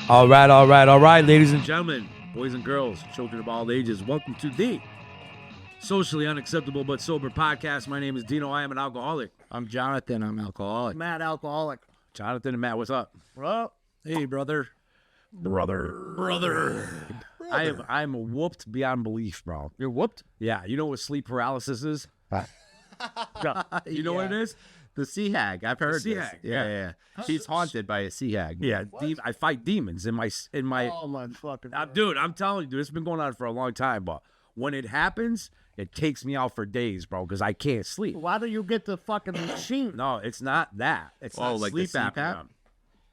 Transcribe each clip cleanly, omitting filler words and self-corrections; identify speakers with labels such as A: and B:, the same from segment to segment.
A: All right, ladies and gentlemen, boys and girls, children of all ages, welcome to the Socially Unacceptable But Sober podcast. My name is Dino. I am an alcoholic.
B: I'm Jonathan. I'm alcoholic.
C: Matt, alcoholic.
A: Jonathan and Matt, what's up?
C: Well,
B: Hey, brother.
A: I'm whooped beyond belief, bro.
C: you're whooped?
A: Yeah, you know what sleep paralysis is? You know what it is?
B: The sea hag. I've heard
A: sea
B: this.
A: hag,
B: Yeah. She's haunted by a sea hag.
A: Yeah, I fight demons in my.
C: Oh, my fucking
A: Dude, I'm telling you, dude, it's been going on for a long time, but when it happens, it takes me out for days, bro, because I can't sleep.
C: Why do you get the fucking machine?
A: No, it's not that. It's not
B: like
A: sleep
B: the
A: apnea.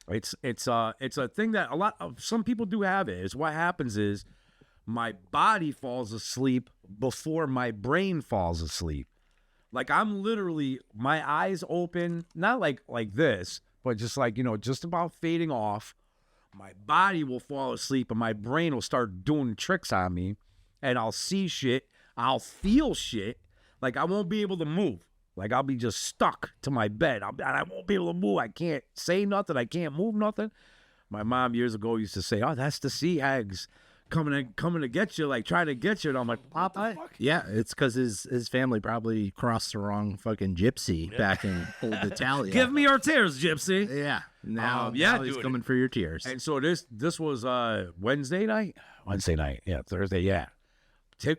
A: It's a thing that some people do have it. Is what happens is my body falls asleep before my brain falls asleep. Like I'm literally my eyes open, not like this, but just like, just about fading off. My body will fall asleep and my brain will start doing tricks on me, and I'll see shit, I'll feel shit, like I won't be able to move. Like I'll be just stuck to my bed. I won't be able to move. I can't say nothing. I can't move nothing. My mom years ago used to say, "Oh, that's the sea hags coming to get you, like trying to get you." And I'm like, "Papa."
B: Yeah, it's because his family probably crossed the wrong fucking gypsy back in old Italia.
A: Give me your tears, gypsy.
B: Yeah. Now he's
A: dude.
B: coming for your tears.
A: And so this was Wednesday night. Yeah, Thursday. Yeah,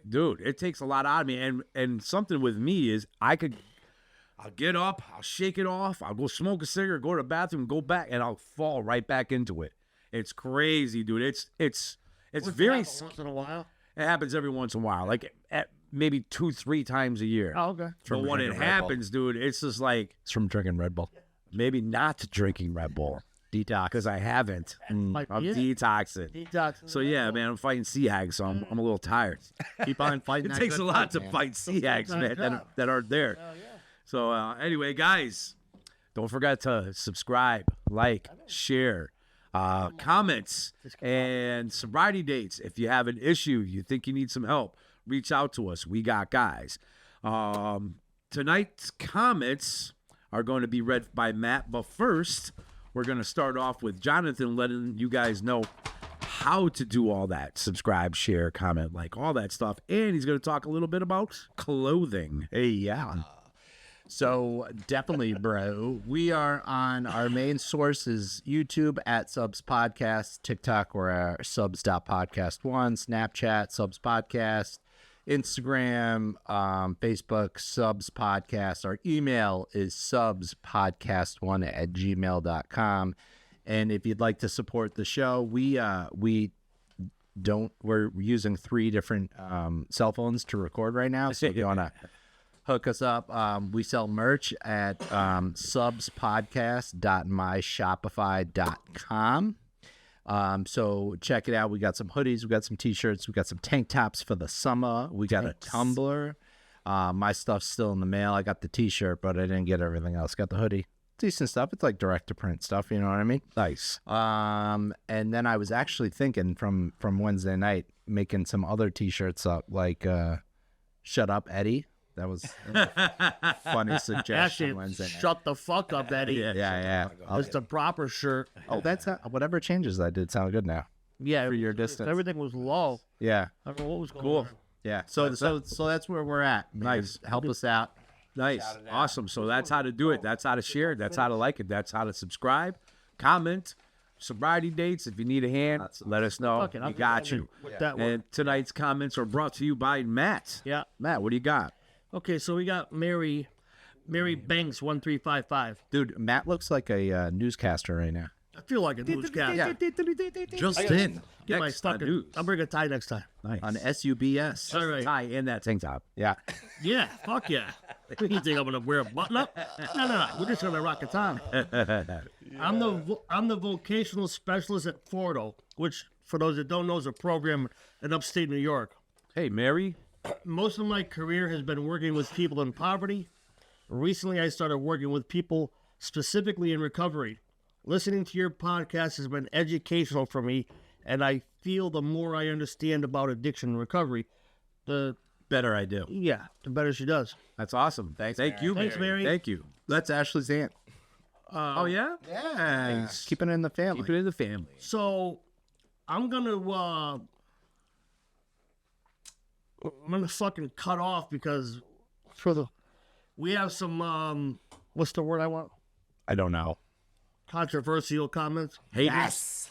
A: dude, it takes a lot out of me. And something with me is I'll get up, I'll shake it off, I'll go smoke a cigarette, go to the bathroom, go back, and I'll fall right back into it. It's crazy, dude. It's very
C: once in a while.
A: It happens every once in a while, like at maybe 2-3 times a year.
C: Oh, okay.
A: But when it happens, dude, it's just like
B: It's from drinking Red Bull.
A: maybe not drinking Red Bull
B: Detox.
A: because I haven't.
C: Might
A: I'm
C: be it.
A: detoxing.
C: Detox.
A: So yeah, man, I'm fighting sea hags, so I'm a little tired.
B: Keep on fighting.
A: It
B: that
A: takes
B: good
A: a lot
B: fight,
A: to
B: man.
A: fight sea hags, man, that aren't there. So anyway, guys, don't forget to subscribe, like, share, comments, and sobriety dates. If you have an issue, you think you need some help, reach out to us. We got guys. Tonight's comments are going to be read by Matt, but first, we're going to start off with Jonathan letting you guys know how to do all that. Subscribe, share, comment, like all that stuff. And he's going to talk a little bit about clothing.
B: Hey, yeah. So definitely, bro. We are on our main sources: YouTube at Subs Podcast, TikTok we're at subs.podcast1, Snapchat Subs Podcast, Instagram, Facebook Subs Podcast. Our email is subspodcast1@gmail.com. And if you'd like to support the show, we're using 3 different cell phones to record right now. So if you want to hook us up, we sell merch at subspodcast.myshopify.com. So check it out. We got some hoodies, we got some t-shirts, we got some tank tops for the summer, we got a tumbler. My stuff's still in the mail. I got the t-shirt, but I didn't get everything else. Got the hoodie. Decent stuff. It's like direct to print stuff, you know what I mean?
A: Nice.
B: And then I was actually thinking from Wednesday night making some other t-shirts up, like Shut Up Eddie. That was a funny suggestion
C: Actually,
B: Wednesday night.
C: shut the fuck up, Eddie.
B: Yeah.
C: It's the proper shirt.
B: Oh, that's whatever changes I did sound good now.
C: Yeah.
B: For your distance.
C: Everything was low.
B: Yeah.
C: I don't know what was going
A: Cool.
C: on.
B: Yeah. So that's where we're at.
A: Nice.
B: Help us out.
A: Nice. Awesome. So that's how to do it. That's how to share it. That's how to like it. That's how to subscribe, comment, sobriety dates. If you need a hand, let us know.
C: Fucking,
A: We
C: I'll
A: got
C: get
A: you.
C: with that one.
A: And tonight's comments are brought to you by Matt.
C: Yeah.
A: Matt, what do you got?
C: Okay, so we got Mary Banks 1355.
B: Dude, Matt looks like a newscaster right now.
C: I feel like a newscaster.
B: Just in.
C: Get my
A: Next on
C: fucking.
A: news.
C: I'll bring a tie next time.
A: Nice.
B: On SUBS.
C: All right.
A: Tie in that tank top.
B: Yeah.
C: Yeah, fuck yeah. You think I'm gonna wear a button up? No. We're just gonna rock a time. I'm the vocational specialist at Fordo, which, for those that don't know, is a program in upstate New York.
A: Hey, Mary.
C: Most of my career has been working with people in poverty. Recently, I started working with people specifically in recovery. Listening to your podcast has been educational for me, and I feel the more I understand about addiction and recovery, the
A: Better I do.
C: the better she does.
A: That's awesome. Thank you,
C: Thanks, Mary.
A: Thank you.
B: That's Ashley's aunt.
A: Oh, yeah?
B: Yeah. Keeping it in the family.
A: Keep it in the family.
C: So I'm gonna fucking cut off because we have some what's the word I want?
B: I don't know.
C: Controversial comments.
B: Yes.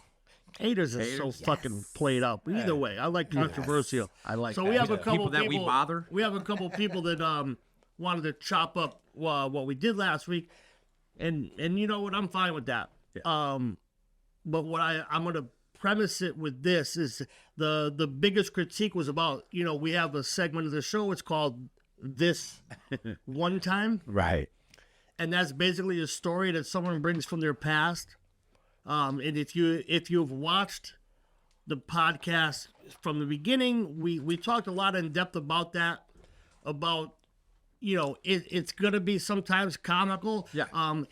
C: Haters is so fucking played up. Either way, I like controversial.
B: I like
C: So
B: that.
C: we have a couple
A: People that we bother?
C: We have a couple people that wanted to chop up what we did last week, and you know what? I'm fine with that.
A: Yeah.
C: But what I'm gonna premise it with this is the biggest critique was about, you know, we have a segment of the show. It's called This One Time,
B: Right.
C: and that's basically a story that someone brings from their past. And if you've watched the podcast from the beginning, we talked a lot in depth about that, about, you know, it's gonna be sometimes comical.
A: Yeah.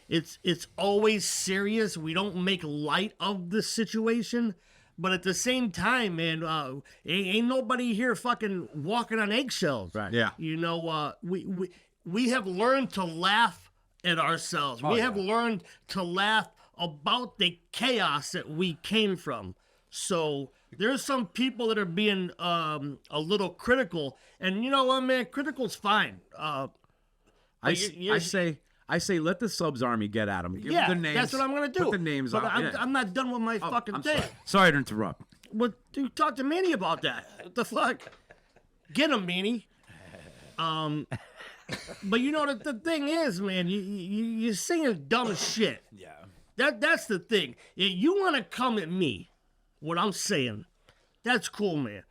C: It's always serious. We don't make light of the situation, but at the same time, man, ain't nobody here fucking walking on eggshells.
B: Right.
A: Yeah.
C: You know, we have learned to laugh at ourselves. We have learned to laugh about the chaos that we came from. So there's some people that are being a little critical, and you know what, man, critical's fine.
A: I say let the subs army get at them. Give
C: Yeah,
A: them the names.
C: that's what I'm gonna do.
A: Put the names
C: but
A: on.
C: I'm not done with my fucking
A: I'm
C: thing.
A: sorry to interrupt.
C: Well, dude, talk to Manny about that. What the fuck? Get him, Manny. But you know the thing is, man, you're saying dumb shit.
A: Yeah.
C: That's the thing. If you want to come at me, what I'm saying, that's cool, man.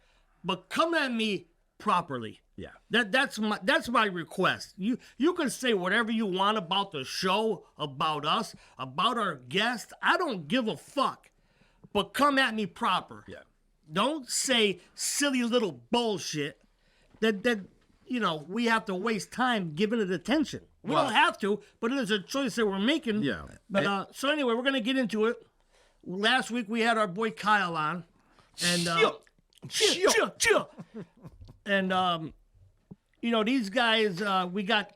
C: But come at me properly.
A: Yeah.
C: That's my request. You can say whatever you want about the show, about us, about our guests. I don't give a fuck. But come at me proper.
A: Yeah.
C: Don't say silly little bullshit that you know we have to waste time giving it attention. We don't have to, but it is a choice that we're making.
A: Yeah.
C: But so anyway, we're gonna get into it. Last week we had our boy Kyle on, and chill. And you know, these guys, we got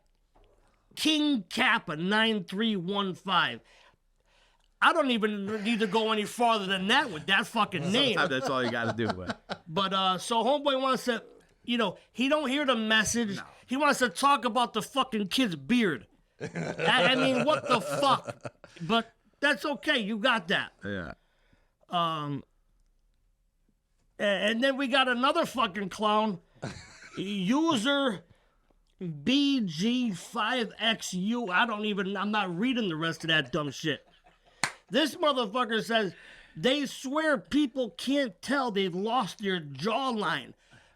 C: King Kappa 9315. I don't even need to go any farther than that with that fucking name.
A: Sometimes that's all you got to do.
C: But so homeboy wants to, you know, he don't hear the message. No. He wants to talk about the fucking kid's beard. I mean, what the fuck? But that's okay. You got that.
A: Yeah.
C: And then we got another fucking clown. User BG5XU. I'm not reading the rest of that dumb shit. This motherfucker says they swear people can't tell they've lost their jawline.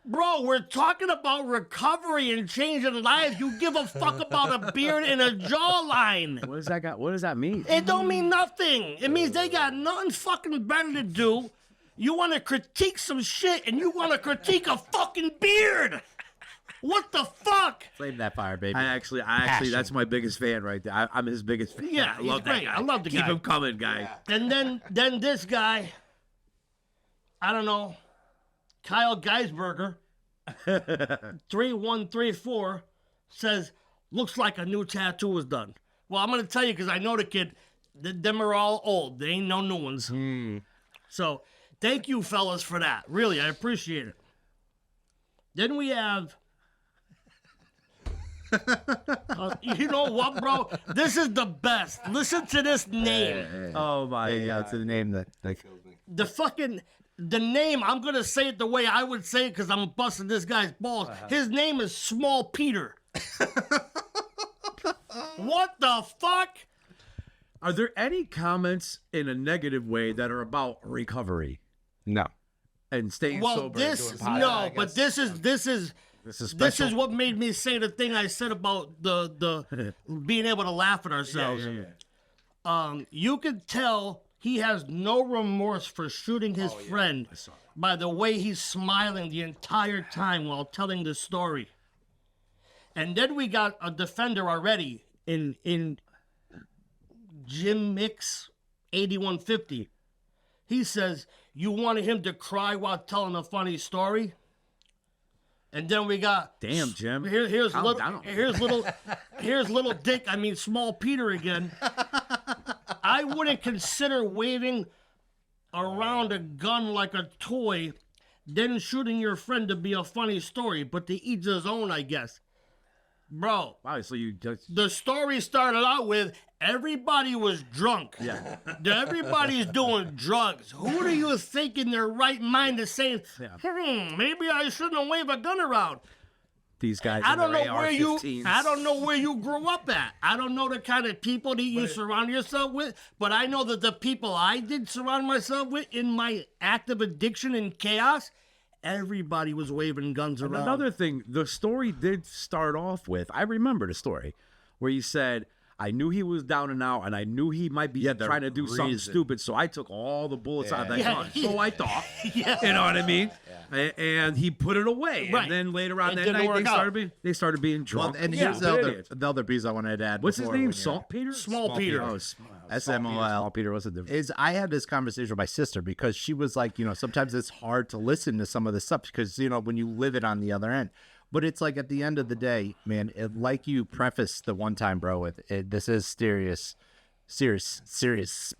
C: Bro, we're talking about recovery and changing lives. You give a fuck about a beard and a jawline.
A: What does that mean?
C: It don't mean nothing. It means they got nothing fucking better to do. You want to critique some shit and you want to critique a fucking beard. What the fuck?
B: Flame that fire, baby.
A: I actually, that's my biggest fan right there. I'm his biggest fan.
C: Yeah,
A: I love
C: he's great.
A: that guy.
C: I love the guy.
A: Keep him coming, guy.
C: And then this guy, I don't know, Kyle Geisberger, 3134, says, looks like a new tattoo was done. Well, I'm going to tell you because I know the kid, them are all old. They ain't no new ones. So thank you, fellas, for that. Really, I appreciate it. Then we have... you know what, bro? This is the best. Listen to this name.
A: Oh my God!
B: It's the name that
C: The name. I'm gonna say it the way I would say it because I'm busting this guy's balls. His name is Small Peter. What the fuck?
A: Are there any comments in a negative way that are about recovery
B: no.
A: and staying
C: Well,
A: sober?
C: this
A: and doing
C: no, but this is
A: special.
C: this is what made me say the thing I said about the being able to laugh at ourselves. You could tell he has no remorse for shooting his friend by the way he's smiling the entire time while telling the story. And then we got a defender already in Jim Mix 8150. He says, you wanted him to cry while telling a funny story? And then we got
A: Damn, Jim.
C: Here's little Dick. I mean, Small Peter again. I wouldn't consider waiving around a gun like a toy, then shooting your friend to be a funny story, but to each his own, I guess. Bro,
A: Wow, so you just
C: the story started out with everybody was drunk.
A: yeah.
C: Everybody's doing drugs. Who do you think in their right mind is saying, maybe I shouldn't wave a gun around?
A: These guys.
C: I
A: in
C: don't
A: their
C: know where you.
A: AR-15s.
C: I don't know where you grew up at. I don't know the kind of people that you surround yourself with. But I know that the people I did surround myself with in my active addiction and chaos, everybody was waving guns
A: And
C: around.
A: another thing, the story did start off with, I remember the story, where you said, I knew he was down and out, and I knew he might be trying to do something stupid, so I took all the bullets out of that gun. So I thought, you know what I mean? And he put it away.
C: Right.
A: And then later on
C: It
A: that
C: didn't
A: night,
C: work out.
A: they started being drunk.
B: Well, and
A: Yeah,
B: here's
A: idiots.
B: the other piece I wanted to add.
A: What's his
B: before
A: name?
B: when you're-
A: Saltpeter?
C: Small Peter.
A: Oh,
B: SMOL.
A: Saltpeter, what's the difference?
B: Is I had this conversation with my sister because she was like, sometimes it's hard to listen to some of the stuff because, when you live it on the other end. But it's like at the end of the day, man, like you prefaced the one time, bro, with this is serious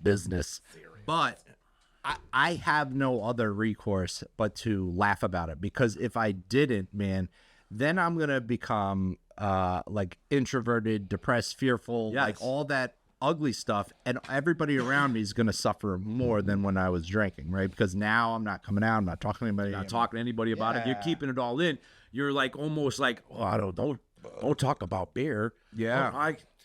B: business. But I have no other recourse but to laugh about it because if I didn't, man, then I'm going to become like introverted, depressed, fearful,
A: Yes.
B: like all that ugly stuff, and everybody around me is going to suffer more than when I was drinking, right? Because now I'm not coming out, I'm not talking to anybody,
A: Not talking to anybody about it. You're keeping it all in. You're like almost like, oh, don't talk about beer.
B: Yeah.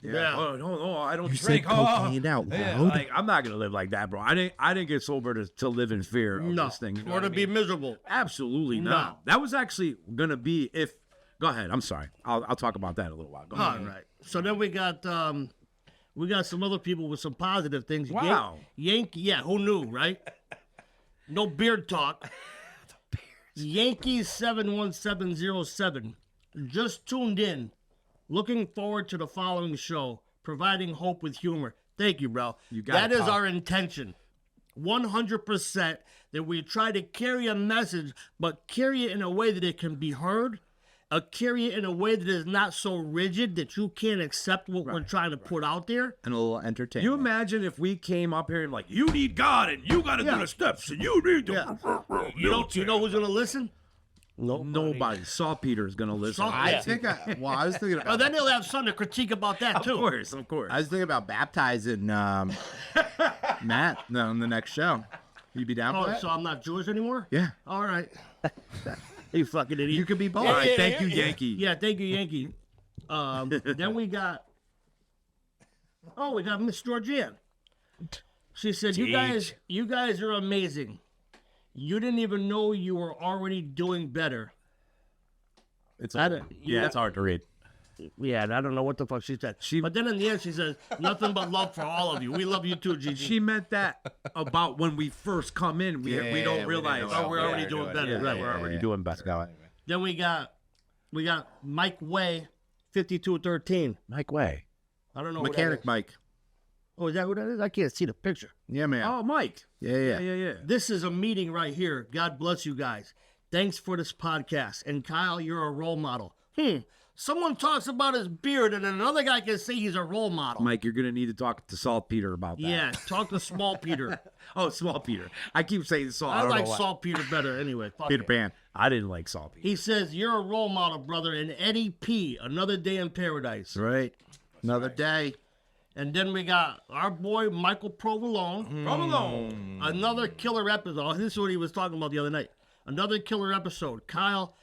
A: Oh, no, I don't
B: You
A: drink.
B: said cocaine out
A: Yeah,
B: loud.
A: like, I'm not gonna live like that, bro. I didn't get sober to live in fear of
C: No,
A: this thing. You know
C: or
A: what
C: to
A: I
C: be
A: mean?
C: miserable.
A: Absolutely
C: No.
A: not. That was actually gonna be if. Go ahead. I'm sorry. I'll talk about that in a little while. Go
C: All
A: ahead.
C: right. So then we got some other people with some positive things.
A: Wow.
C: Yankee. Yeah, who knew, right? No beard talk. Yankees 71707 just tuned in. Looking forward to the following show, providing hope with humor. Thank you, bro.
A: You got
C: That
A: it,
C: is
A: pal.
C: our intention. 100% that we try to carry a message, but carry it in a way that it can be heard. Carry it in a way that is not so rigid that you can't accept what we're trying to put out there.
B: And a little entertainment.
A: You imagine if we came up here and like, you need God and you got to do the steps and you need to.
C: Yeah. You know who's gonna listen?
A: Nobody. Saltpeter is gonna listen.
B: I think I was thinking
C: Oh,
B: about,
C: then they'll have something to critique about that too.
A: Of course.
B: I was thinking about baptizing Matt on the next show. You be down for
C: Oh,
B: that?
C: so I'm not Jewish anymore?
B: Yeah.
C: All right. You fucking idiot.
B: You could be both.
A: All right. Thank you, Yankee.
C: Yeah, thank you, Yankee. Then we got Miss Georgianne. She said, you guys are amazing. You didn't even know you were already doing better.
B: It's
A: Yeah, it's hard to read.
C: Yeah, I don't know what the fuck she said. But then in the end, she says, nothing but love for all of you. We love you too, Gigi.
A: She meant that about when we first come in. We don't realize.
C: we're already doing better. Right, we're already
A: doing better.
C: Then we got Mike Way, 5213.
A: Mike Way.
C: I don't know
B: Mechanic
C: who that is.
B: Mike.
C: Oh, is that who that is? I can't see the picture.
B: Yeah, man.
A: Oh, Mike.
B: Yeah.
C: This is a meeting right here. God bless you guys. Thanks for this podcast. And Kyle, you're a role model. Someone talks about his beard, and another guy can say he's a role model.
A: Mike, you're gonna need to talk to Saltpeter about that.
C: Yeah, talk to Small Peter.
A: Oh, Saltpeter. I keep saying Salt.
C: I
A: don't
C: like
A: know why.
C: Salt Peter better anyway. Fuck
B: Peter
C: it.
B: Pan.
A: I didn't like Saltpeter.
C: He says, you're a role model, brother. And Eddie P., another day in paradise.
B: Right. Another day.
C: And then we got our boy, Michael Provolone.
A: Provolone.
C: Another killer episode. This is what he was talking about the other night. Another killer episode. Kyle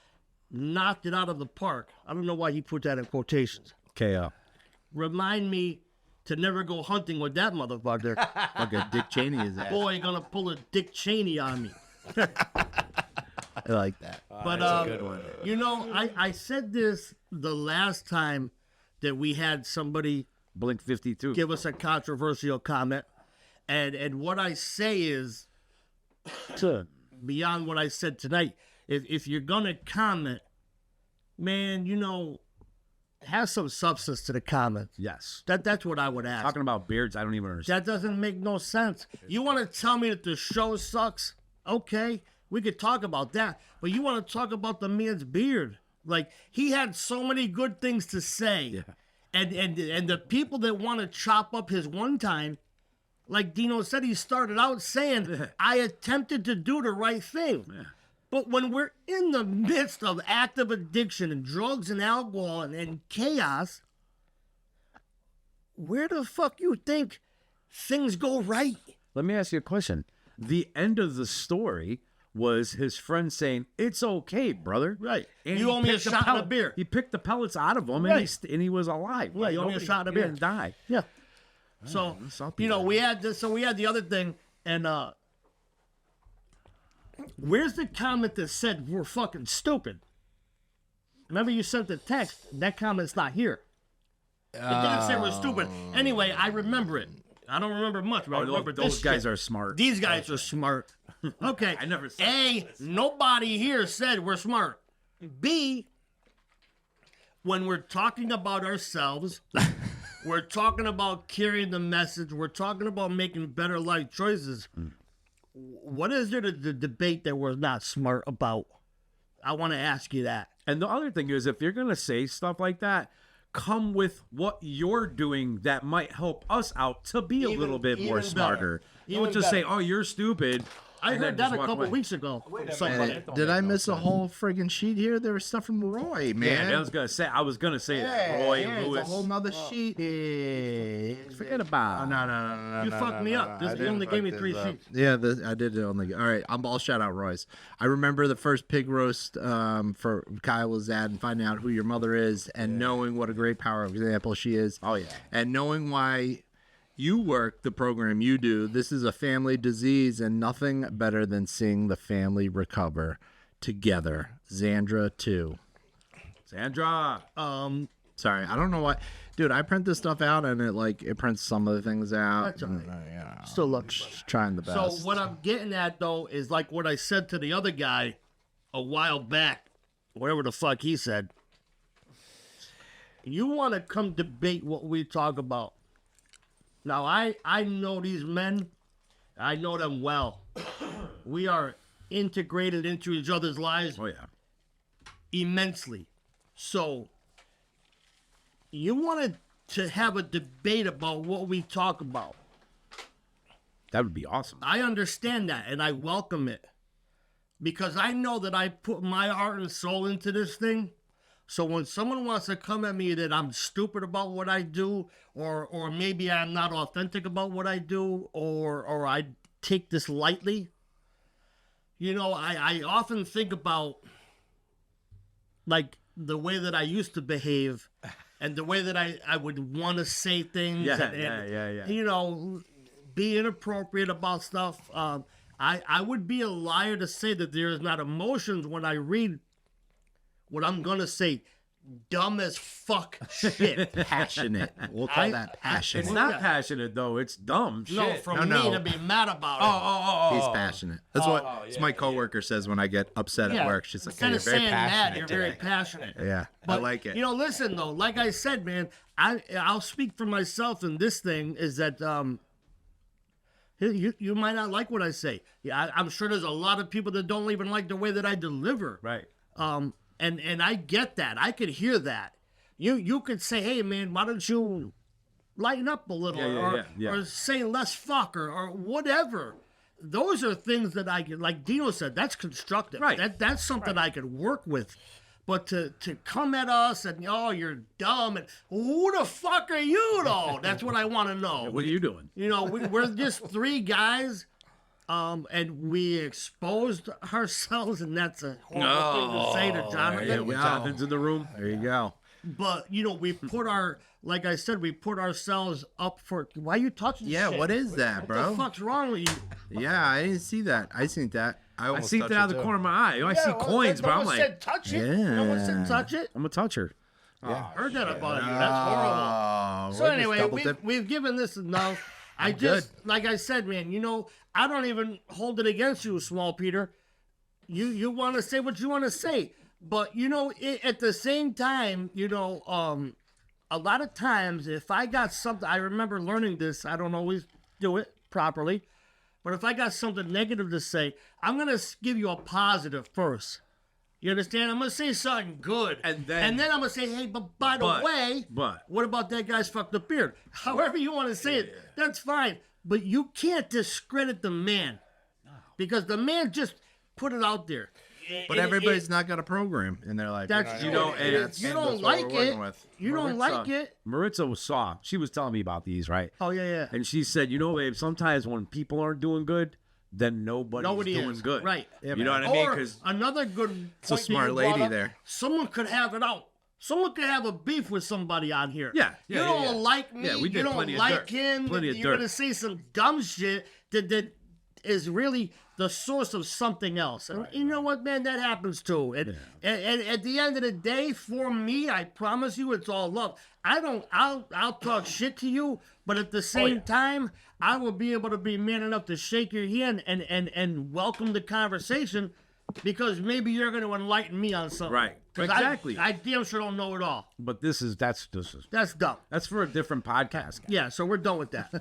C: knocked it out of the park. I don't know why he put that in quotations.
B: KO.
C: Remind me to never go hunting with that motherfucker.
B: Like a Dick Cheney is that.
C: Boy, gonna pull a Dick Cheney on me.
B: I like that.
C: But you know, I said this the last time that we had somebody
A: Blink 52.
C: give us a controversial comment, and what I say is beyond what I said tonight. If you're gonna comment, man, you know, have some substance to the comments.
A: Yes.
C: That's what I would ask.
A: Talking about beards, I don't even understand.
C: That doesn't make no sense. You want to tell me that the show sucks? Okay, we could talk about that. But you want to talk about the man's beard? Like, he had so many good things to say.
A: Yeah.
C: And the people that want to chop up his one time, like Dino said, he started out saying, I attempted to do the right thing.
A: Yeah.
C: But when we're in the midst of active addiction and drugs and alcohol and chaos, where the fuck you think things go right?
A: Let me ask you a question. The end of the story was his friend saying, "It's okay, brother."
C: Right.
A: And
C: You
A: he
C: owe me a
A: picked the
C: shot and a
A: pellet-
C: beer.
A: He picked the pellets out of him,
C: Right.
A: and he was alive.
C: Right, you owe me a
A: Nobody-
C: shot and a
A: he
C: beer.
A: didn't die.
C: Yeah. So,
A: something
C: you know,
A: like
C: we had this, so we had the other thing, and where's the comment that said we're fucking stupid? Remember you sent the text, that comment's not here. It didn't say we're stupid. Anyway, I remember it. I don't remember much, but I remember
A: Those
C: this
A: guys
C: shit.
A: are smart.
C: These guys are smart. Okay.
A: I never said
C: A, nobody here said we're smart. B, when we're talking about ourselves, we're talking about carrying the message, we're talking about making better life choices. What is there to debate that we're not smart about? I want to ask you that.
A: And the other thing is, if you're gonna say stuff like that, come with what you're doing that might help us out to be a little bit more
C: even
A: smarter.
C: Even
A: Don't just say,
C: better.
A: "Oh, you're stupid."
C: I
A: and then
C: heard that
A: just
C: a
A: walk
C: couple
A: away.
C: weeks ago.
B: Hey, did I miss a whole friggin' sheet here? There was stuff from Roy, man.
A: Yeah, I was gonna say that. Roy
B: It's
A: Lewis.
B: a whole nother sheet.
A: Forget about.
B: No.
C: You fucked me up. You only gave me 3 sheets.
B: Yeah, I did it only. All right, I'll shout out Roy's. I remember the first pig roast for Kyle was at, and finding out who your mother is, and knowing what a great power of example she is.
A: Oh, yeah.
B: And knowing why you work the program you do. This is a family disease, and nothing better than seeing the family recover together. Xandra too.
A: Sandra.
B: Sorry, I don't know why, dude. I print this stuff out, and it prints some of the things out.
C: That's all right.
B: Yeah,
C: Still looks.
B: just trying the
C: So
B: best.
C: what I'm getting at though is like what I said to the other guy a while back, whatever the fuck he said. You want to come debate what we talk about. Now I know these men, I know them well. We are integrated into each other's lives
A: Oh yeah.
C: immensely. So you wanted to have a debate about what we talk about.
A: That would be awesome.
C: I understand that and I welcome it because I know that I put my heart and soul into this thing. So when someone wants to come at me that I'm stupid about what I do, or maybe I'm not authentic about what I do, or I take this lightly, you know, I often think about like the way that I used to behave and the way that I would want to say things
A: Yeah.
C: you know, be inappropriate about stuff. I would be a liar to say that there is not emotions when I read what I'm gonna say. Dumb as fuck shit.
B: Passionate. We'll call that passionate.
A: It's not passionate though. It's dumb shit.
C: No, from
B: No.
C: me to be mad about it.
B: He's passionate. That's what my coworker says when I get upset at work. She's like,
C: instead
B: "You're
C: of
B: very
C: saying mad,
B: passionate
C: you're
B: today."
C: very passionate.
B: Yeah,
C: But,
B: I like it.
C: You know, listen though, like I said, man, I'll speak for myself in this thing is that you might not like what I say. Yeah, I'm sure there's a lot of people that don't even like the way that I deliver.
A: Right.
C: And I get that. I could hear that. You could say, hey man, why don't you lighten up a little, or say less fuck, or whatever. Those are things that I could, like Dino said, that's constructive.
A: Right.
C: That's something I could work with. But to come at us and, oh, you're dumb, and who the fuck are you, though? That's what I want to know.
A: What are you doing?
C: You know, we're just three guys, and we exposed ourselves, and that's a horrible thing to say to Jonathan.
A: Yeah, when Jonathan's in the room.
B: There you go.
C: But, you know, we put like I said, we put ourselves up for, why are you touching
B: Yeah,
C: shit?
B: what is that,
C: What
B: bro?
C: the fuck's wrong with you?
B: Yeah, I didn't see that. I seen that.
A: I see that out of the corner of my eye. I see
C: well,
A: coins,
C: no
A: but I'm
C: one
A: like,
C: said touch it. No one said
B: Yeah.
C: touch it.
A: I'm gonna touch her.
C: Heard that about you. That's horrible.
B: Oh,
C: So anyway, we've given this enough. I just, like I said, man, you know, I don't even hold it against you, Small Peter. You want to say what you want to say. But, you know, at the same time, you know, a lot of times if I got something, I remember learning this, I don't always do it properly, but if I got something negative to say, I'm going to give you a positive first. You understand? I'm going to say something good.
A: And then
C: I'm going to say, hey, but by the way,
A: but
C: what about that guy's fucked up beard? However you want to say it, that's fine. but you can't discredit the man because the man just put it out there.
B: But everybody's not got a program in their life.
C: That's
A: You know, and
C: if you don't like it. You don't like it.
A: Maritza saw. She was telling me about these, right?
C: Oh yeah.
A: And she said, you know, babe, sometimes when people aren't doing good, then nobody's doing
C: is.
A: good.
C: Right.
A: You know what I mean?
C: Or
A: Because
C: another good
B: It's a
C: point that
B: smart
C: you brought
B: lady
C: up,
B: there.
C: Someone could have it out. Someone could have a beef with somebody on here.
A: Yeah,
C: you
A: yeah,
C: don't
A: yeah.
C: like me.
A: Yeah, we did
C: you don't
A: plenty of
C: like
A: dirt.
C: him.
A: Plenty of
C: You're
A: dirt.
C: gonna say some dumb shit that is really the source of something else. And you know what, man? That happens too. And at the end of the day, for me, I promise you, it's all love. I'll talk shit to you, but at the same time, I will be able to be man enough to shake your hand and welcome the conversation because maybe you're going to enlighten me on something.
A: Right.
C: 'Cause
A: Exactly.
C: I damn sure don't know it all.
A: but this is that's
C: That's dumb.
A: for a different podcast.
C: Yeah, so we're done with that.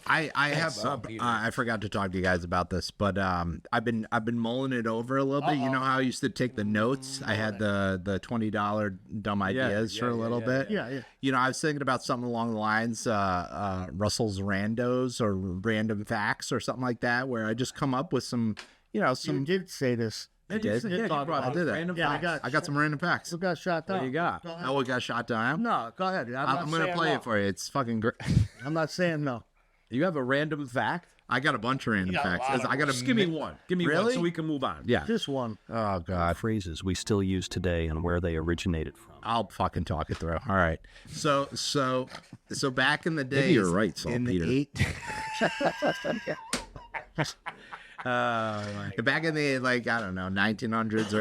B: I have I forgot to talk to you guys about this, but I've been mulling it over a little bit. You know how I used to take the notes? I had the $20 dumb ideas for a little bit.
C: Yeah.
B: You know, I was thinking about something along the lines Russell's randos or random facts or something like that, where I just come up with some, you know,
C: You
B: some.
C: did say this.
B: I did.
A: Yeah, you
C: talk
A: brought
C: about
A: up
B: I did that.
A: random
C: Yeah,
A: facts.
B: I got some random facts.
C: Who got shot down?
A: What you got?
C: Go ahead.
B: Oh, we got shot down.
C: No, go ahead.
B: I'm gonna play it for you. It's fucking great.
C: I'm not saying no.
A: You have a random fact?
B: I got a bunch of random
C: got a
B: facts.
C: lot of
B: I got
A: Just give me one. Give me one
B: Really?
A: so we can move on. Yeah.
C: Just one.
B: Oh god.
D: Phrases we still use today and where they originated from.
B: I'll fucking talk it through. All right. So back in the day,
A: Maybe you're right,
B: in the
A: Saltpeter.
B: back in the like I don't know 1900s,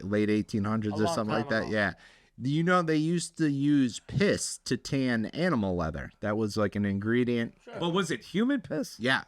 B: late 1800s or
C: long
B: something like
C: time
B: that.
C: ago.
B: Yeah. You know they used to use piss to tan animal leather. That was like an ingredient.
A: But was it human piss?
B: Yeah.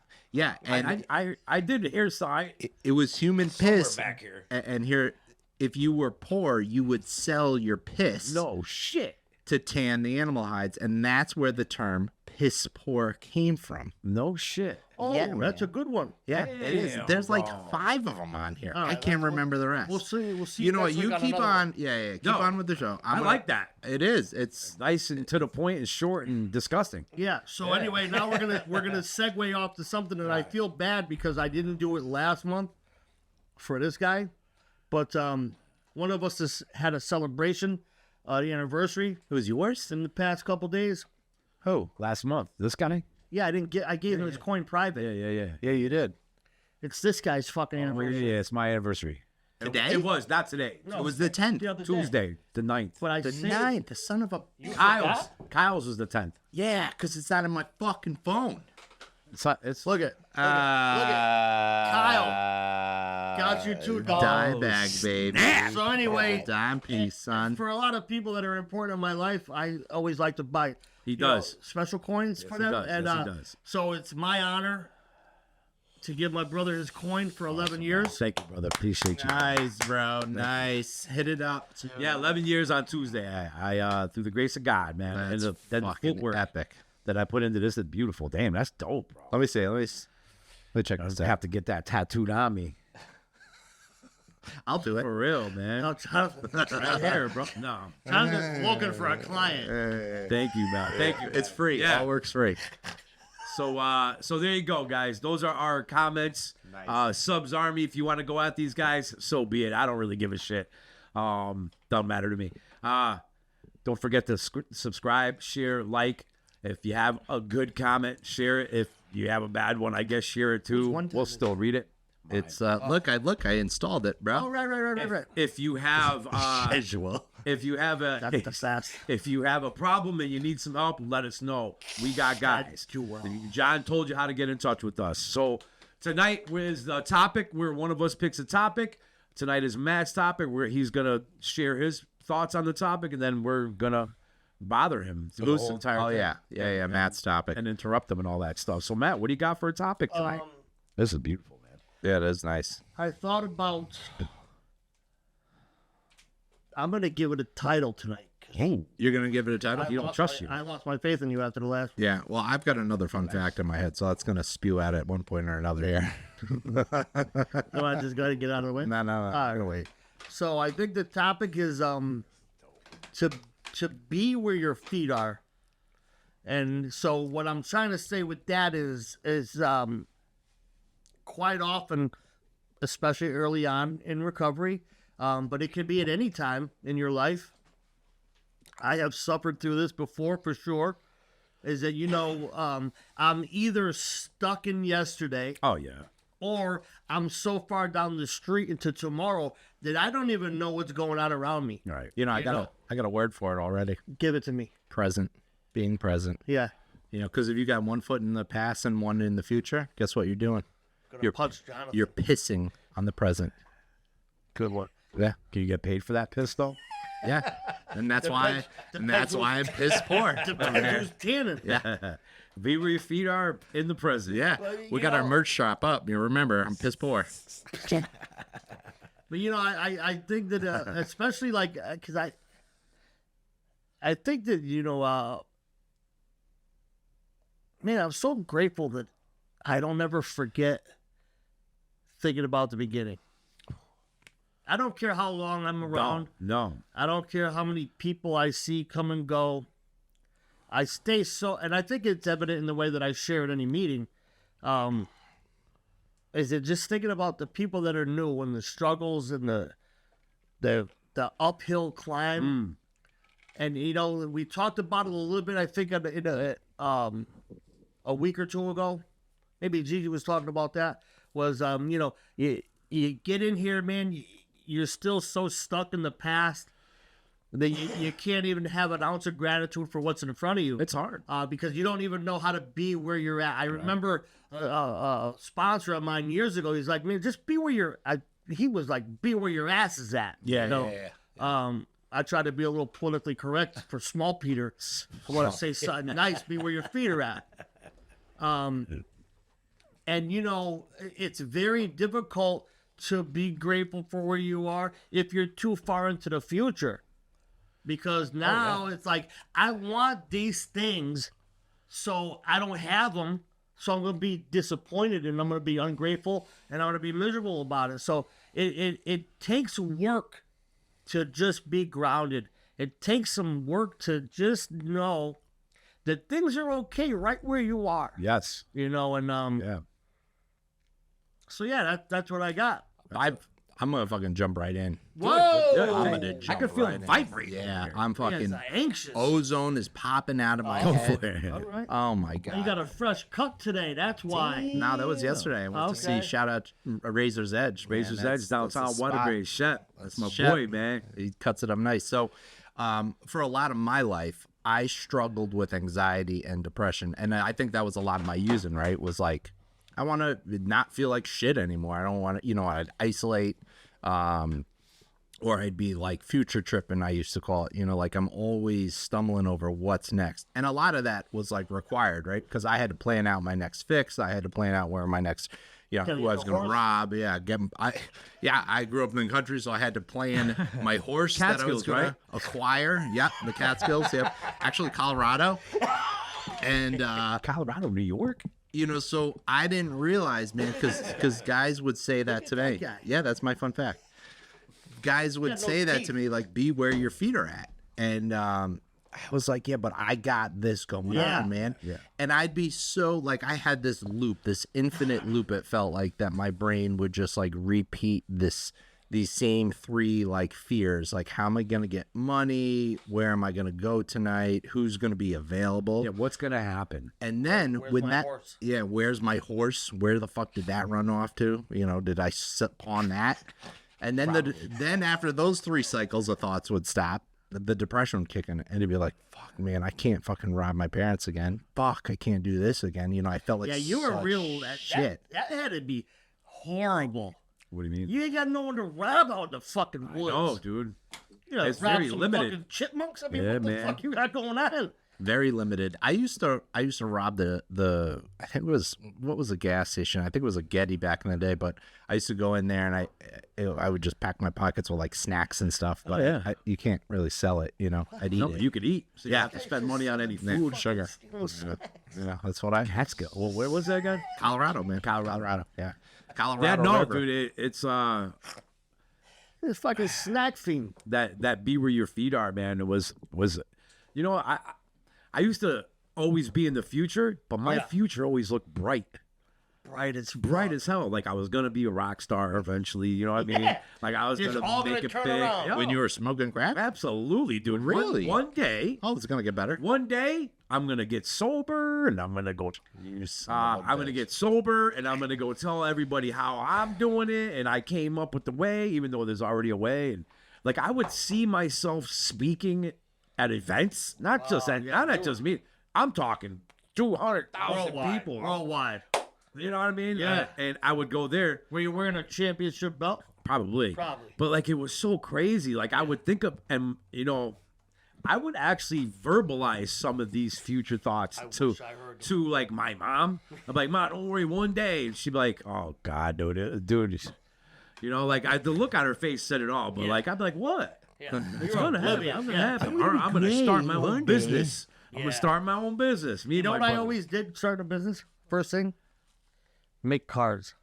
B: And
A: I did hear side.
B: it was human piss.
A: back here.
B: And here, if you were poor, you would sell your piss.
A: No shit.
B: To tan the animal hides, and that's where the term piss poor came from.
A: No shit.
C: Oh,
B: Yeah,
C: that's a good one.
B: Yeah, it is.
A: Damn,
B: There's like
A: bro.
B: 5 of them on here.
C: All
B: I
C: right,
B: can't remember the rest.
C: We'll see.
B: You know what?
C: next
B: You
C: week
B: keep
C: another
B: on.
C: one.
B: Yeah. Keep
A: No,
B: on with the show.
A: I like that.
B: It is. It's
A: Nice and to the point and short and disgusting.
C: Yeah. So anyway, now we're gonna segue off to something that I feel bad because I didn't do it last month for this guy, but one of us has had a celebration, the anniversary
B: it was yours.
C: in the past couple days.
A: Who? Last month. This guy?
C: Yeah, I gave him his coin private.
A: Yeah. Yeah, you did.
C: It's this guy's fucking
A: Yeah,
C: anniversary.
A: it's my anniversary.
B: Today?
A: It was, not today.
B: It was the 10th.
C: The other day.
A: Tuesday, the 9th.
C: But I
B: The
C: saved-
B: 9th. The son of a.
A: Kyle's was the 10th.
B: Yeah, because it's not in my fucking phone.
A: It's
C: Look at Kyle. Got you $2.
B: Dime bag, baby.
C: So anyway,
B: Dime piece, son.
C: for a lot of people that are important in my life, I always like to buy
A: He does.
C: special coins for
A: he
C: them.
A: does.
C: And
A: Yes, he does.
C: so it's my honor to give my brother his coin for 11 years.
A: Thank you, brother. Appreciate you.
B: Nice, bro. Nice. Hit it up.
A: Yeah, 11 years on Tuesday. I through the grace of God, man.
B: That's
A: and the
B: fucking
A: footwork
B: epic.
A: that I put into this is beautiful. Damn, that's dope, bro.
B: Let me see. Let me check this
A: I
B: out.
A: have to get that tattooed on me.
B: I'll do it.
A: For real, man.
C: Now,
A: Right here, bro. No.
C: Jonathan's looking for a client.
A: Thank you, man. Thank you.
B: It's free.
A: Yeah.
B: All works free.
A: So there you go, guys. Those are our comments. Subs Army, if you want to go at these guys, so be it. I don't really give a shit. Doesn't matter to me. Don't forget to subscribe, share, like. If you have a good comment, share it. If you have a bad one, I guess share it too. We'll still read it.
B: It's look, I installed it, bro.
C: Oh, right.
A: If you have
B: Casual.
A: if you have
C: That's the fast.
A: if you have a problem and you need some help, let us know. We got guys. John told you how to get in touch with us. So tonight is the topic where one of us picks a topic. Tonight is Matt's topic where he's gonna share his thoughts on the topic, and then we're gonna bother him through the whole entire
B: Oh
A: thing
B: yeah. Matt's topic.
A: and interrupt him and all that stuff. So Matt, what do you got for a topic tonight? This is beautiful, man.
B: Yeah, it is nice.
C: I thought about. I'm gonna give it a title tonight.
B: You're gonna give it a title?
A: You don't trust you.
C: I lost my faith in you after the last.
B: Yeah. Well, I've got another fun fact in my head, so that's gonna spew out at one point or another here.
C: No, I just got to get out of the way.
B: No.
C: All right.
B: Wait.
C: So I think the topic is to be where your feet are And so what I'm trying to say with that is quite often, especially early on in recovery, but it can be at any time in your life. I have suffered through this before, for sure. Is that, I'm either stuck in yesterday.
A: Oh, yeah.
C: Or I'm so far down the street into tomorrow that I don't even know what's going on around me.
A: Right.
B: I got a word for it already.
C: Give it to me.
B: Present. Being present.
C: Yeah.
B: Because if you got one foot in the past and one in the future, guess what you're doing? You're
C: punch Jonathan.
B: You're pissing on the present.
C: Good one.
B: Yeah.
A: Can you get paid for that piss, though?
B: Yeah. And that's why I'm piss poor.
C: Depends who's tanning.
B: Yeah.
A: Be where your feet are in the present.
B: Yeah. We got our merch shop up. You remember, I'm piss poor.
C: But I think that especially because I think that man, I'm so grateful that I don't ever forget thinking about the beginning. I don't care how long I'm around.
A: No.
C: I don't care how many people I see come and go. I stay and I think it's evident in the way that I share at any meeting. Is it just thinking about the people that are new and the struggles and the uphill climb. And we talked about it a little bit. I think a week or two ago, maybe Gigi was talking about that. Was you get in here, man. You're still so stuck in the past that you can't even have an ounce of gratitude for what's in front of you.
A: It's hard.
C: Because you don't even know how to be where you're at. I remember a sponsor of mine years ago. He's like, man, just be where he was like, be where your ass is at.
B: Yeah.
C: I try to be a little politically correct for small Peter. I want to say something nice. Be where your feet are at. And it's very difficult to be grateful for where you are if you're too far into the future. Because now it's like, I want these things, so I don't have them. So I'm going to be disappointed and I'm going to be ungrateful and I'm going to be miserable about it. So it takes work to just be grounded. It takes some work to just know that things are okay right where you are.
A: Yes.
C: Yeah. So yeah, that's what I got.
B: I'm gonna fucking jump right in.
C: Whoa!
B: I'm gonna jump
A: I can feel
B: right
A: it
B: in.
A: vibrate.
B: Yeah, I'm fucking
C: anxious.
B: ozone is popping out of my head.
C: All right.
B: Oh my god!
C: You got a fresh cut today. That's why.
B: No, that was yesterday. I went to see. Shout out Razor's Edge.
A: Razor's
B: man.
A: Edge downtown Waterbury. Shep. That's my
B: Shep.
A: boy, man.
B: He cuts it up nice. So, for a lot of my life, I struggled with anxiety and depression, and I think that was a lot of my using. Right, was like, I want to not feel like shit anymore. I don't want to. I'd isolate. Or I'd be like future tripping, I used to call it, like I'm always stumbling over what's next. And a lot of that was like required, right? Because I had to plan out my next fix. I had to plan out where my next, who I was going to rob. Yeah. I grew up in the country, so I had to plan my horse that I was going to acquire. Yep. The Catskills. Yep. Actually, Colorado. And,
A: Colorado, New York.
B: So I didn't realize, man, because guys would say that to me. Yeah, that's my fun fact. Guys would say that to me, like, be where your feet are at. And I was like, yeah, but I got this going on, man. Yeah. And I'd be so, like, I had this loop, this infinite loop, it felt like, that my brain would just, like, repeat these same three, like, fears. Like, how am I going to get money? Where am I going to go tonight? Who's going to be available?
A: Yeah, what's going to happen?
B: And then
C: Where's my horse?
B: Yeah, where's my horse? Where the fuck did that run off to? Did I sit pawn that? And then then after those three cycles of thoughts would stop, the depression would kick in, and it'd be like, fuck, man, I can't fucking rob my parents again. Fuck, I can't do this again. I felt like
C: you were real
B: shit.
C: That had to be horrible.
A: What do you mean?
C: You ain't got no one to rob out in the fucking woods.
A: Oh, dude.
C: It's
A: very
C: very
A: limited.
C: Fucking chipmunks. I mean,
A: Yeah,
C: what the
A: man.
C: fuck you got going on?
B: Very limited. I used to rob the I think it was, what was a gas station? I think it was a Getty back in the day, but I used to go in there and I would just pack my pockets with like snacks and stuff. But you can't really sell it, I'd eat it.
A: You could eat. So you
B: Yeah.
A: have to spend money on any food.
B: Sugar. Yeah, that's what I.
A: Catskill. Well, where was that again?
B: Colorado, man. Colorado. Yeah. Colorado.
A: Yeah, no,
B: River.
A: dude. It's
C: This fucking snack fiend.
A: that be where your feet are, man. It was I used to always be in the future, but my future always looked bright. Bright as hell. Like I was gonna be a rock star eventually. You know what I mean?
C: Yeah.
A: Like I was
C: It's
A: gonna
C: all
A: make
C: gonna
A: it
C: turn
A: big.
C: around.
A: Yo,
B: When you were smoking crack?
A: absolutely, dude.
B: Really?
A: One day,
B: Oh, it's gonna get better.
A: one day, I'm gonna get sober, and I'm gonna go. I'm gonna get sober, and I'm gonna go tell everybody how I'm doing it, and I came up with the way, even though there's already a way. And like I would see myself speaking at events, not just me. I'm talking 200,000 people.
C: Worldwide.
A: You know what I mean?
C: Yeah.
A: And I would go there.
C: Were you wearing a championship belt?
A: Probably. But like it was so crazy. Like I would think of, and I would actually verbalize some of these future thoughts to like my mom. I'm like, Mom, don't worry, one day. And she'd be like, oh God, dude. Like the look on her face said it all. But like I'd be like, what?
C: Yeah.
A: It's gonna happen. I'm gonna happen. Or I'm gonna start my own business. I'm gonna start my own business.
C: You know what I always did start a business? First thing? Make cards.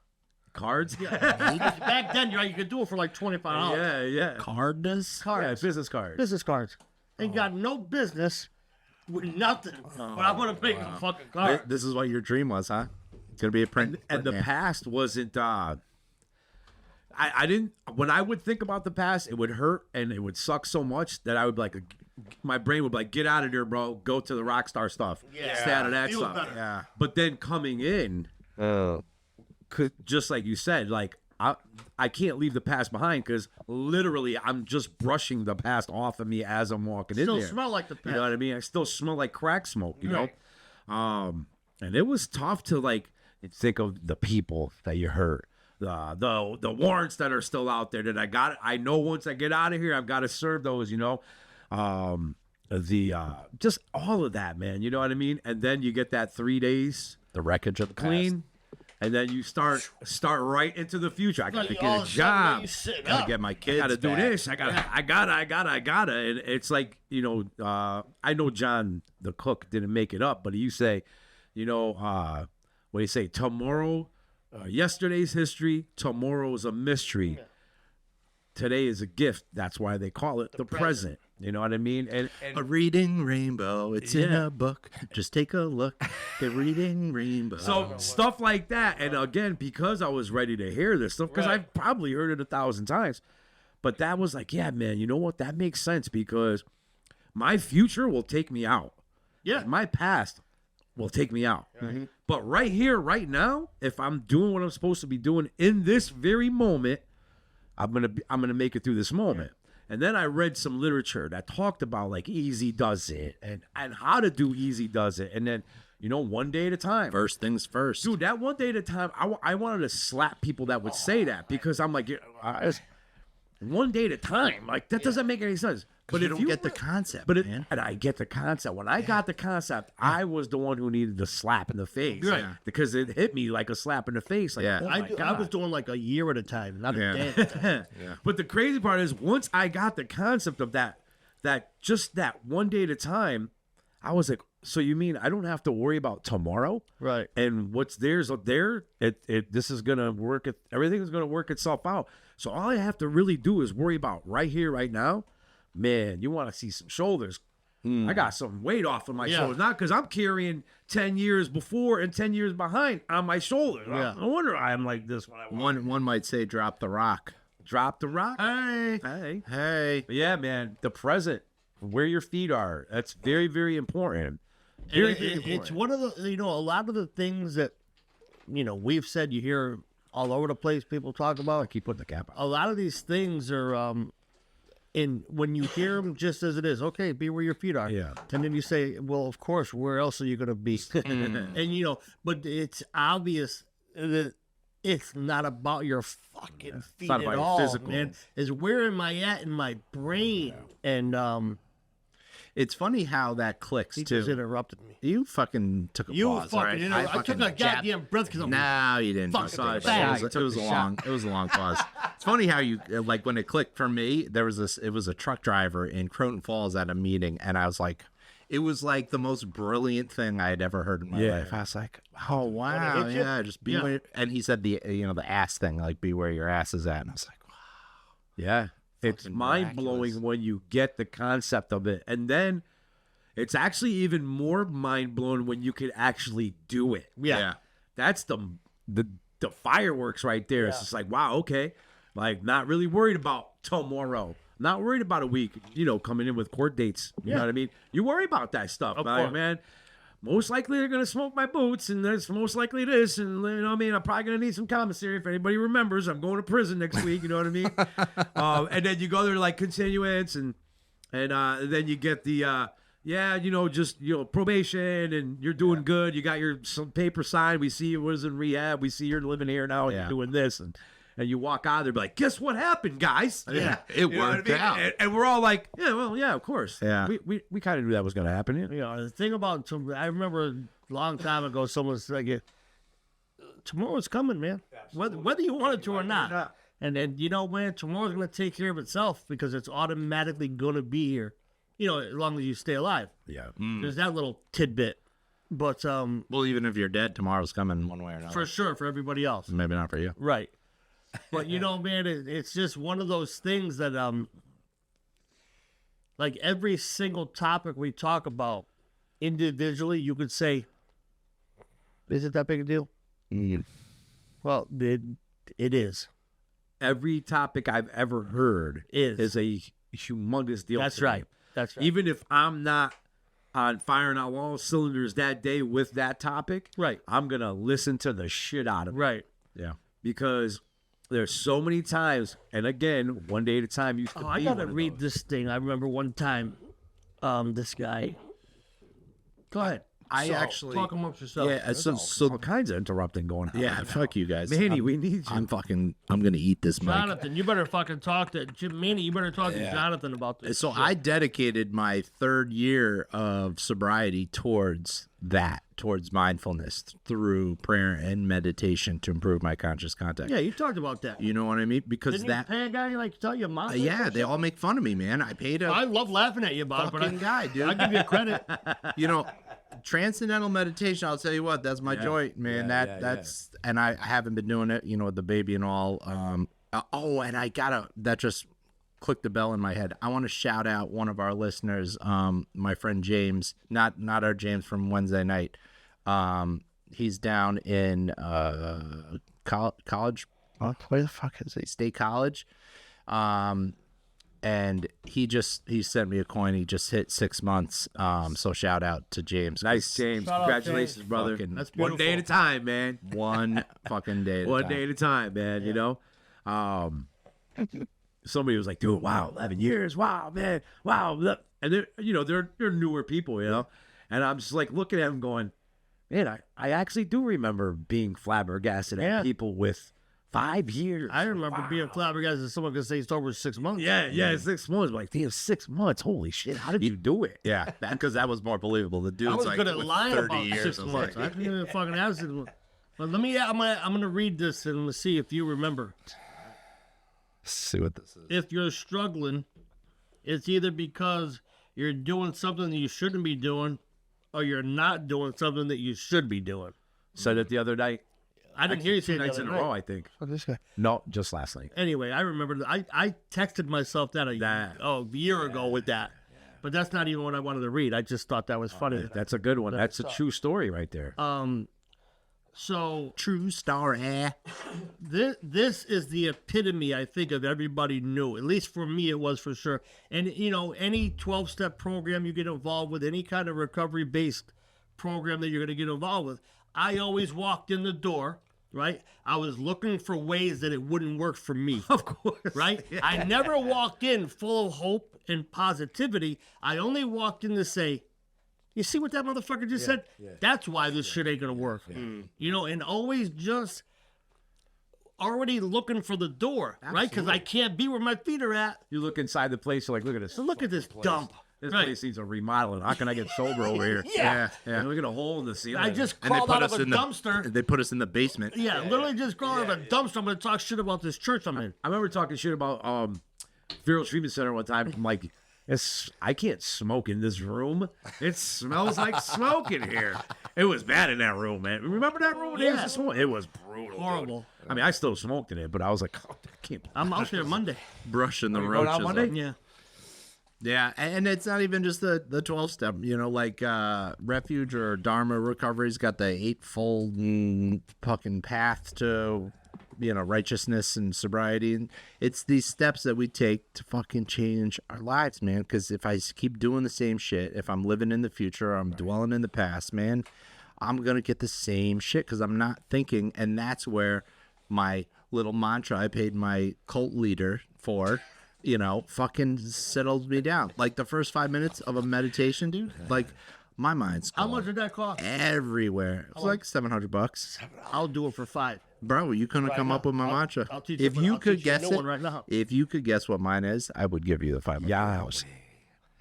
A: Cards?
C: Back then, you could do it for like $25.
A: Yeah.
B: Cards?
A: Yeah, business cards.
C: Business cards. Ain't got no business with nothing. But I'm going to make a fucking card.
B: This is what your dream was, huh? It's gonna be a print.
A: And the past wasn't. I didn't. When I would think about the past, it would hurt and it would suck so much that I would like. My brain would be like, get out of there, bro. Go to the rock star stuff.
C: Yeah.
A: Stay out of that
C: Feel
A: stuff.
C: better.
B: Yeah.
A: But then coming in, just like you said, like I can't leave the past behind because literally I'm just brushing the past off of me as I'm walking in
C: Still
A: there.
C: smell like the past.
A: You know what I mean? I still smell like crack smoke. You
C: Right.
A: know, and it was tough to like think of the people that you hurt. The warrants that are still out there that I know once I get out of here, I've got to serve those, just all of that, man. You know what I mean? And then you get that 3 days
B: The wreckage of the
A: clean, and then you start right into the future. I got to
C: Like,
A: get
C: all
A: a
C: of sudden,
A: job.
C: you sit
B: Gotta
C: up.
B: get my kids.
A: I gotta do
B: back.
A: this. I gotta. And it's like, I know John the cook didn't make it up, but you say, what do you say? Tomorrow, yesterday's history, tomorrow is a mystery. Today is a gift. That's why they call it the present. You know what I mean? And
B: A reading rainbow. It's in
A: Yeah.
B: a book. Just take a look. The reading rainbow.
A: so stuff like that. And again, because I was ready to hear this stuff, because I've probably heard it 1,000 times, but that was like, yeah, man, you know what? That makes sense because my future will take me out.
C: Yeah.
A: My past will take me out. But right here, right now, if I'm doing what I'm supposed to be doing in this very moment, I'm gonna make it through this moment. And then I read some literature that talked about like easy does it and how to do easy does it. And then, one day at a time.
B: First things first.
A: Dude, that one day at a time, I wanted to slap people that would say that because I'm like, one day at a time. Like, that doesn't make any sense.
B: But you don't get the concept, man.
A: And I get the concept. When I got the concept, I was the one who needed the slap in the face.
C: Right.
A: Because it hit me like a slap in the face. Like,
B: Yeah.
A: oh
C: I
A: my
C: was
A: God.
C: doing like a year at a time, not
B: Yeah.
C: a day at a time.
A: But the crazy part is once I got the concept of that just that one day at a time, I was like, so you mean I don't have to worry about tomorrow?
C: Right.
A: And what's there's up there, this is gonna work. Everything's gonna work itself out. So all I have to really do is worry about right here, right now. Man, you want to see some shoulders? I got some weight off of my shoulders, not because I'm carrying 10 years before and 10 years behind on my shoulders.
C: Yeah.
A: No wonder I'm like this when I walk.
B: One might say drop the rock.
A: Drop the rock.
C: Hey.
B: Hey.
A: But yeah, man, the present, where your feet are, that's very, very important. Very, very important.
C: It's one of the, a lot of the things that, we've said you hear all over the place people talk about.
A: I keep putting the cap on.
C: A lot of these things are, when you hear them just as it is, okay, be where your feet are.
A: Yeah.
C: And then you say, well, of course, where else are you going to be? And, but it's obvious that it's not about your fucking feet
A: not
C: at
A: about your
C: all,
A: physical.
C: man. It's where am I at in my brain? And
B: It's funny how that clicks
C: he
B: too.
C: just interrupted me.
B: You fucking took a
C: You
B: pause.
C: fucking
B: all right?
C: interrupted. I took
B: fucking
C: a
B: jabbed-
C: goddamn breath because I'm
B: No, you didn't.
C: Fucking
B: I saw it.
C: bang.
B: It was a long pause. It's funny how you like when it clicked for me. There was this. It was a truck driver in Croton Falls at a meeting, and I was like, it was like the most brilliant thing I had ever heard in my
A: Yeah.
B: life. I was like, oh wow,
C: hit you?
B: yeah, just be where. And he said the the ass thing, like be where your ass is at, and I was like, wow.
A: Yeah. It's
B: Fucking
A: mind blowing
B: miraculous.
A: when you get the concept of it. And then It's actually even more mind-blowing when you can actually do it.
C: Yeah.
A: That's the fireworks right there. It's just like, wow, okay. Like, not really worried about tomorrow. Not worried about a week, coming in with court dates. You know what I mean? You worry about that stuff.
C: Of
A: Like,
C: course.
A: man, most likely they're going to smoke my boots, and there's most likely this, and you know what I mean? I'm probably going to need some commissary. If anybody remembers, I'm going to prison next week, you know what I mean? And then you go there like continuance, and then you get the, probation, and you're doing good. You got some paper signed. We see you was in rehab. We see you're living here now, and you're doing this, and you walk out there, be like, guess what happened, guys?
B: Yeah, it worked out.
A: And we're all like, yeah, well, yeah, of course.
B: Yeah.
A: We kind of knew that was going to happen.
C: The thing about I remember a long time ago, someone was like, tomorrow's coming, man. Whether you want it to or not. And then, man, tomorrow's going to take care of itself because it's automatically going to be here, as long as you stay alive.
A: Yeah.
C: There's that little tidbit. But
B: Well, even if you're dead, tomorrow's coming one way or another.
C: for sure, for everybody else.
B: Maybe not for you.
C: Right. But, man, it's just one of those things that, like every single topic we talk about individually, you could say, is it that big a deal? Well, it is.
A: Every topic I've ever heard is a humongous deal.
C: That's
A: to me.
C: right. That's right.
A: Even if I'm not on firing on all cylinders that day with that topic,
C: Right.
A: I'm going to listen to the shit out of it.
C: Right.
B: Yeah.
A: Because there's so many times, and again, one day at a time, used to
C: Oh, I
A: be
C: gotta
A: one of
C: read
A: those.
C: this thing. I remember one time, this guy. Go ahead. Talk amongst yourself.
B: Yeah, so
A: All kinds of interrupting going on.
B: yeah, fuck you guys.
A: Manny, we need you.
B: I'm gonna eat this mic.
C: Jonathan, you better fucking talk to Manny. You better talk to Jonathan about this.
B: So
C: shit.
B: I dedicated my 3rd year of sobriety towards mindfulness through prayer and meditation to improve my conscious contact.
C: Yeah, you talked about that.
B: You know what I mean? Because
C: Didn't you pay a guy like tell your mom?
B: yeah, they all make fun of me, man. I paid a
C: I love laughing at you about it, but
B: fucking guy, dude.
C: I give you credit.
B: Transcendental meditation, I'll tell you what, that's my joint, man. That's and I haven't been doing it, with the baby and all. And that just clicked the bell in my head. I want to shout out one of our listeners, my friend James, not our James from Wednesday night. He's down in college. Where the fuck is he? State College. And he sent me a coin. He just hit 6 months. So shout out to James.
A: Nice, James.
C: Shout out,
A: Congratulations,
C: James.
A: brother.
C: That's
A: One day at a
C: beautiful.
A: time, man.
B: One fucking day.
A: One day at a time, man. Somebody was like, dude, wow, 11 years. Wow, man. Wow. Look. And they're newer people, and I'm just like looking at them going, man, I actually do remember being flabbergasted at people with 5 years.
C: I remember being flabbergasted. Someone could say he's over 6 months.
A: Yeah, 6 months. Like, damn, 6 months. Holy shit. How did you do it?
B: Yeah, because that was more believable. The dude's
C: I was
B: like
C: good at
B: with
C: lying
B: 30
C: about
B: years.
C: 6
B: I was
C: months.
B: like,
C: I didn't even fucking have 6 months. But I'm gonna read this and let's see if you remember.
B: see what this is.
C: If you're struggling, it's either because you're doing something that you shouldn't be doing, or you're not doing something that you should be doing.
A: Said it the other night.
C: I didn't hear you say
A: 2
C: that
A: nights in a row, I think.
B: This guy.
A: No, just last night.
C: Anyway, I remember that I texted myself that a year ago with that. But that's not even what I wanted to read. I just thought that was funny.
A: That's a good one. That's a true story right there.
C: So
B: True star,
C: this is the epitome, I think, of everybody knew. At least for me, it was for sure. And, any 12-step program you get involved with, any kind of recovery-based program that you're going to get involved with, I always walked in the door, right? I was looking for ways that it wouldn't work for me.
A: Of course.
C: Right? Yeah. I never walked in full of hope and positivity. I only walked in to say, you see what that motherfucker just said? Yeah. That's why this shit ain't going to work. Yeah. And always just already looking for the door, right? Because I can't be where my feet are at.
A: You look inside the place, you're like, look at this.
C: So look at this dump.
A: This
C: Right.
A: place needs a remodeling. How can I get sober over here?
C: Yeah.
A: And look at a hole in the ceiling.
C: I just
B: And they
C: crawled
B: put
C: out of
B: us
C: a
B: in
C: dumpster.
B: They put us in the basement.
C: Yeah, literally just crawled out of a dumpster. I'm going to talk shit about this church I'm in.
A: I remember talking shit about Vero Treatment Center one time. I'm like, I can't smoke in this room. It smells like smoke in here. It was bad in that room, man. Remember that room?
C: Yeah.
A: It was brutal.
C: Horrible.
A: Dude. I mean, I still smoked in it, but I was like, oh, I can't.
C: I'm out there Monday.
B: Brushing the
A: you going out
B: roaches.
A: Monday?
B: off.
C: Yeah.
B: Yeah, and it's not even just the 12-step, like Refuge or Dharma Recovery's got the eightfold fucking path to, righteousness and sobriety. And it's these steps that we take to fucking change our lives, man. Because if I keep doing the same shit, if I'm living in the future, I'm dwelling in the past, man, I'm going to get the same shit because I'm not thinking. And that's where my little mantra I paid my cult leader for, fucking settles me down. Like the first 5 minutes of a meditation, dude, like my mind's
C: How
B: gone
C: much did that cost?
B: everywhere. It's like $700.
C: I'll do it for $5.
B: Bro, you couldn't come up with my mantra.
C: I'll teach
B: If you could guess
C: one
B: it,
C: right now.
B: if you could guess what mine is, I would give you the $500.
A: Yeah.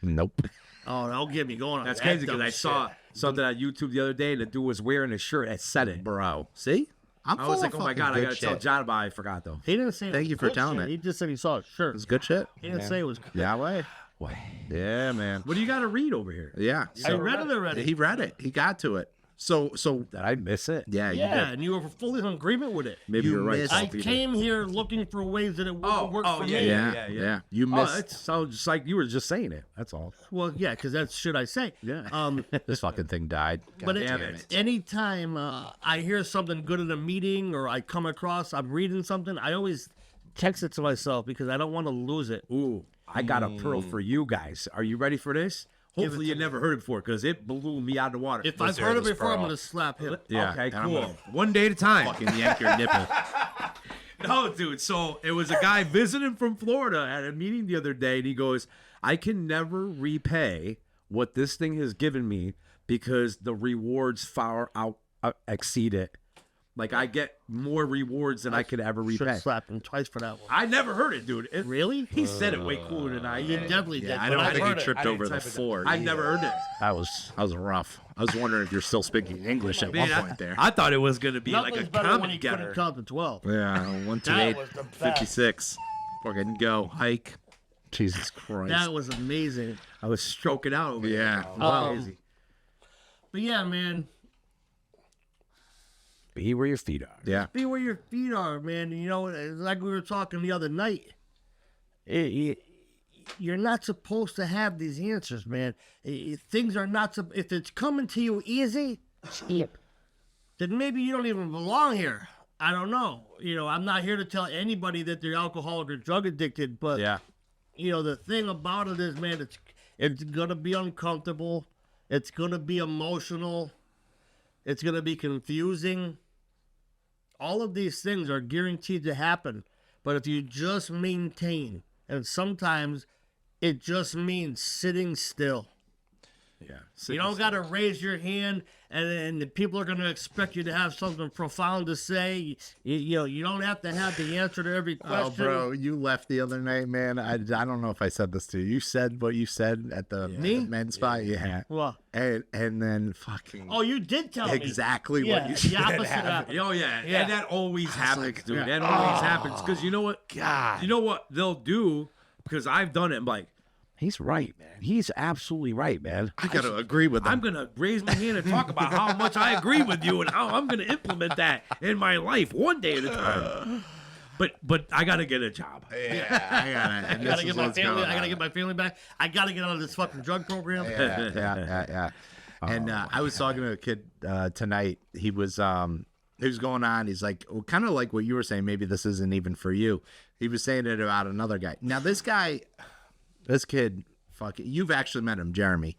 B: Nope.
C: Oh, don't get me going on
A: That's
C: that
A: crazy because
C: dumb
A: I saw
C: shit.
A: something on YouTube the other day, and the dude was wearing a shirt that said it.
B: Bro, see?
A: I was
B: full
A: like,
B: of
A: oh my
B: fucking
A: God, I
B: good
A: got to tell
B: shit.
A: John about it. I forgot, though.
C: He didn't say it
B: Thank
C: was
B: you for
C: good
B: telling
C: shit.
B: it.
C: He just said he saw a shirt.
B: It's good shit.
C: He didn't say it was good.
B: Yeah, way. Yeah, man.
A: What do you got to read over here?
B: Yeah.
C: I read it already.
B: He read it. He got to it. So
A: Did I miss it?
B: yeah, you
C: Yeah,
B: did.
C: and you were fully in agreement with it.
A: Maybe
B: You
A: you're right.
B: missed-
C: I
A: Peter.
C: came here looking for ways that it wouldn't work for me.
B: Yeah. You
A: Oh,
B: missed.
A: it sounds just like you were just saying it. That's all.
C: Well, yeah, because that's shit I say.
A: Yeah.
B: This fucking thing died.
C: But
A: damn it.
C: anytime I hear something good in a meeting or I come across, I'm reading something, I always text it to myself because I don't want to lose it.
A: Ooh, I got a pearl for you guys. Are you ready for this? Hopefully you never heard it before because it blew me out of the water.
C: If I've heard it before, I'm going to slap him.
B: Yeah,
A: Okay,
B: and I'm
A: cool.
B: gonna
A: One day at a time.
B: fucking yank your nipple.
A: No, dude. So it was a guy visiting from Florida at a meeting the other day, and he goes, I can never repay what this thing has given me because the rewards far out exceed it. Like, I get more rewards than I could ever
C: Should
A: repay.
C: have slapped him twice for that one.
A: I never heard it, dude.
C: Really?
A: He said it way cooler than I
C: You
A: did.
C: definitely did.
B: I
C: but
B: don't
C: I've
B: think he
C: heard it.
B: tripped
A: I didn't
B: over the
A: type it down.
B: Ford.
A: I never heard it.
B: That was rough. I was wondering if you're still speaking English at
A: Man,
B: one point there.
A: I thought it was going to be
C: Nothing's
A: like a
C: better when he
A: comic
C: couldn't
A: getter.
C: count to 12.
B: Yeah, 1, 2,
C: That
B: 8,
C: was the best.
B: 56. Fucking go. Hike. Jesus Christ.
C: That was amazing.
A: I was stroking out over
B: Yeah.
A: there.
C: Um,
A: Crazy.
C: But yeah, man,
A: Be where your feet are.
B: Yeah.
C: be where your feet are, man. You know, like we were talking the other night. You're not supposed to have these answers, man. Things are not. If it's coming to you easy, then maybe you don't even belong here. I don't know. You know, I'm not here to tell anybody that they're alcoholic or drug addicted, but
B: Yeah.
C: you know, the thing about it is, man, it's gonna be uncomfortable. It's gonna be emotional. It's gonna be confusing. All of these things are guaranteed to happen, but if you just maintain, and sometimes it just means sitting still.
A: Yeah.
C: You don't got to raise your hand, and the people are going to expect you to have something profound to say. You know, you don't have to have the answer to every question.
B: Oh, bro, you left the other night, man. I don't know if I said this to you. You said what you said at the men's spot. Yeah.
C: Well,
B: And then fucking
C: oh, you did tell me.
B: exactly
C: Yeah,
B: what you
C: the
B: said.
C: opposite
B: happened.
C: happened.
A: Oh yeah.
C: Yeah.
A: And that always happens,
B: like,
A: dude.
B: yeah.
A: That always happens because you know what?
B: God.
A: You know what they'll do? Because I've done it. I'm like, he's right, man. He's absolutely right, man.
B: I got to agree with them.
A: I'm gonna raise my hand and talk about how much I agree with you and how I'm gonna implement that in my life one day at a time. But I gotta get a job.
B: Yeah, I got it. And
C: I gotta
B: this
C: get
B: is
C: my
B: what's
C: family.
B: going
C: I gotta
B: on.
C: get my family back. I gotta get out of this fucking drug program.
B: Yeah. And I was talking to a kid tonight. He was going on. He's like, well, kind of like what you were saying. Maybe this isn't even for you. He was saying it about another guy. Now this kid, fuck it. You've actually met him, Jeremy.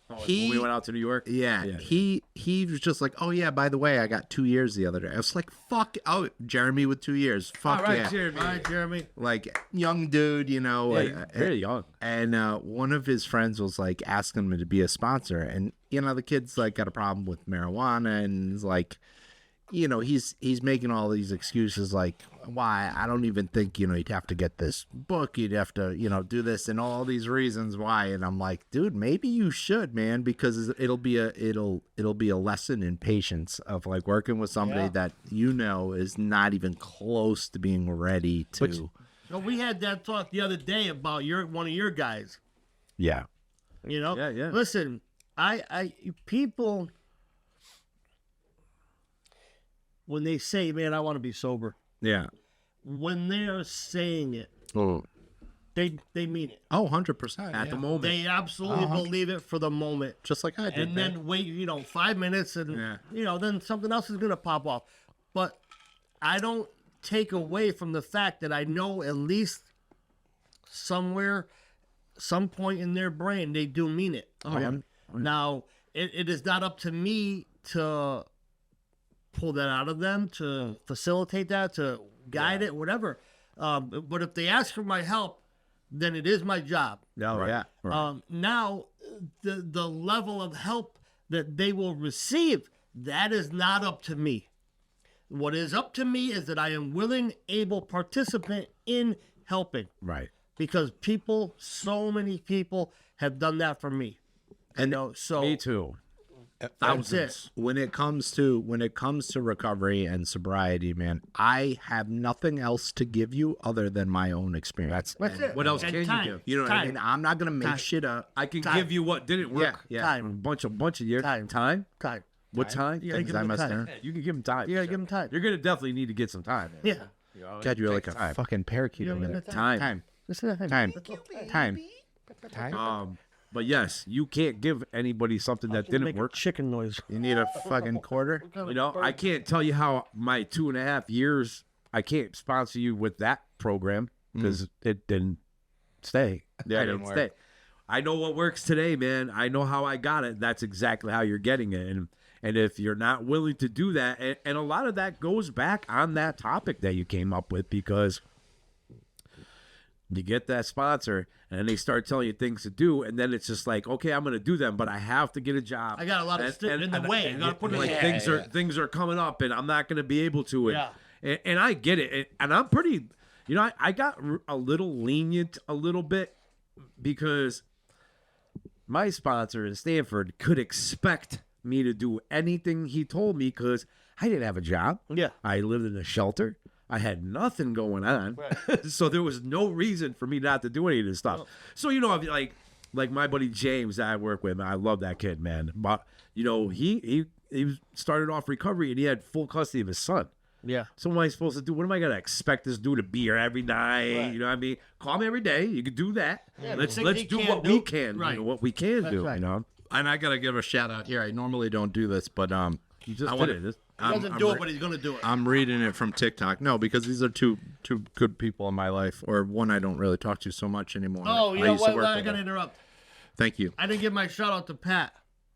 A: When we went out to New York.
B: Yeah, he was just like, oh yeah, by the way, I got 2 years the other day. I was like, fuck, oh, Jeremy with 2 years, fuck
A: All right,
B: yeah.
A: Jeremy.
C: All right, Jeremy.
B: Like young dude, you know,
A: Yeah, very young.
B: and one of his friends was like asking him to be a sponsor, and you know the kid's like got a problem with marijuana, and is like, you know, he's making all these excuses like, why I don't even think, you know, you'd have to get this book, you'd have to, you know, do this, and all these reasons why. And I'm like, dude, maybe you should, man, because it'll be a lesson in patience of like working with somebody that you know is not even close to being ready to.
C: No, we had that talk the other day about one of your guys.
A: Yeah.
C: You know.
A: Yeah.
C: Listen, people, when they say, "Man, I want to be sober,"
B: Yeah.
C: when they are saying it,
B: Oh.
C: they mean it.
B: Oh, 100%.
A: at the moment.
C: They absolutely believe it for the moment.
B: Just like I did.
C: And then wait, 5 minutes and, then something else is going to pop off. But I don't take away from the fact that I know at least somewhere, some point in their brain, they do mean it.
B: Oh, yeah.
C: Now, it is not up to me to pull that out of them, to facilitate that, to guide it, whatever. But if they ask for my help, then it is my job.
B: Oh, yeah. Right.
C: Now, the level of help that they will receive, that is not up to me. What is up to me is that I am willing, able participant in helping.
A: Right.
C: Because so many people have done that for me.
B: And
C: so
A: Me too.
C: that's it.
B: When it comes to recovery and sobriety, man, I have nothing else to give you other than my own experience.
C: That's it.
A: What else
C: And
A: can you
C: time.
A: give?
B: You know what I
C: Time.
B: mean? I'm not gonna make
C: Time.
B: shit up.
A: I can
C: Time.
A: give you what didn't work.
B: Yeah.
C: Time.
A: A bunch of years.
C: Time.
A: Time?
C: Time.
A: What time?
C: You gotta
B: Things
C: give
B: I
C: them
B: must
C: time.
B: learn.
A: You can give him time.
C: You gotta give them time.
A: You're gonna definitely need to get some time.
C: Yeah.
B: God, you're like a
A: time.
B: fucking parakeet
C: You
B: over
C: gotta
B: there.
C: give them time.
A: Time.
C: Listen to him.
B: Time.
A: But yes, you can't give anybody something that didn't
C: Make a
A: work.
C: chicken noise.
B: You need a fucking quarter.
A: I can't tell you how my 2.5 years. I can't sponsor you with that program because it didn't stay.
B: Yeah, it
A: I
B: didn't
A: didn't
B: work.
A: stay. I know what works today, man. I know how I got it. That's exactly how you're getting it. And if you're not willing to do that, and a lot of that goes back on that topic that you came up with, because you get that sponsor and then they start telling you things to do, and then it's just like, okay, I'm gonna do them, but I have to get a job.
C: I got a lot of stuff in the way. I gotta put it
A: like
C: in.
A: things are coming up, and I'm not gonna be able to.
C: Yeah.
A: And I get it, and I'm pretty. I got a little lenient, a little bit, because my sponsor in Stanford could expect me to do anything he told me because I didn't have a job.
C: Yeah.
A: I lived in a shelter. I had nothing going on. So there was no reason for me not to do any of this stuff. So, like my buddy James that I work with, I love that kid, man. But, he started off recovery and he had full custody of his son.
C: Yeah.
A: So what am I supposed to do? What am I going to expect this dude to be here every night?
C: Right.
A: You know what I mean? Call me every day. You can do that.
C: Yeah,
A: let's
C: but
A: let's
C: he
A: do
C: can't
A: what
C: do-
A: we can.
C: right.
A: What we can
C: That's
A: do,
C: right.
B: And I gotta give a shout out here. I normally don't do this, but
A: You just
B: I
A: did
B: wanna-
A: it.
C: He doesn't do it, but he's gonna do it.
B: I'm reading it from TikTok. No, because these are two good people in my life, or one I don't really talk to so much anymore.
C: Oh, you
B: I
C: know
B: used to
C: what?
B: work
C: I
B: with
C: gotta
B: her.
C: interrupt.
B: Thank you.
C: I didn't give my shout out to Pat.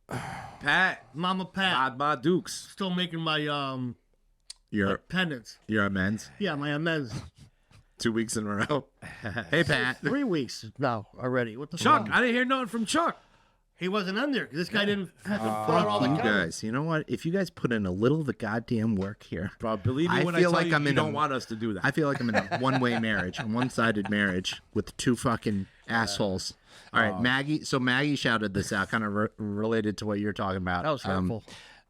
A: Pat,
C: Mama Pat.
A: my Dukes.
C: Still making my
B: You're
C: pendants.
B: amends.
C: Yeah, my amends.
B: 2 weeks in a row. Hey Pat.
C: 3 weeks now already. What the
A: Chuck,
C: fuck?
A: I didn't hear nothing from Chuck.
C: He wasn't on there. This guy didn't have to put out all the
B: You
C: comments.
B: guys, you know what? If you guys put in a little of the goddamn work here,
A: Bro, believe me
B: I
A: when
B: feel
A: I tell
B: like
A: you,
B: I'm
A: you
B: in
A: don't
B: a-
A: want us to do that.
B: I feel like I'm in a one-way marriage, a one-sided marriage with two fucking assholes. All right, Maggie. So Maggie shouted this out, kind of related to what you're talking about.
C: That was hurtful.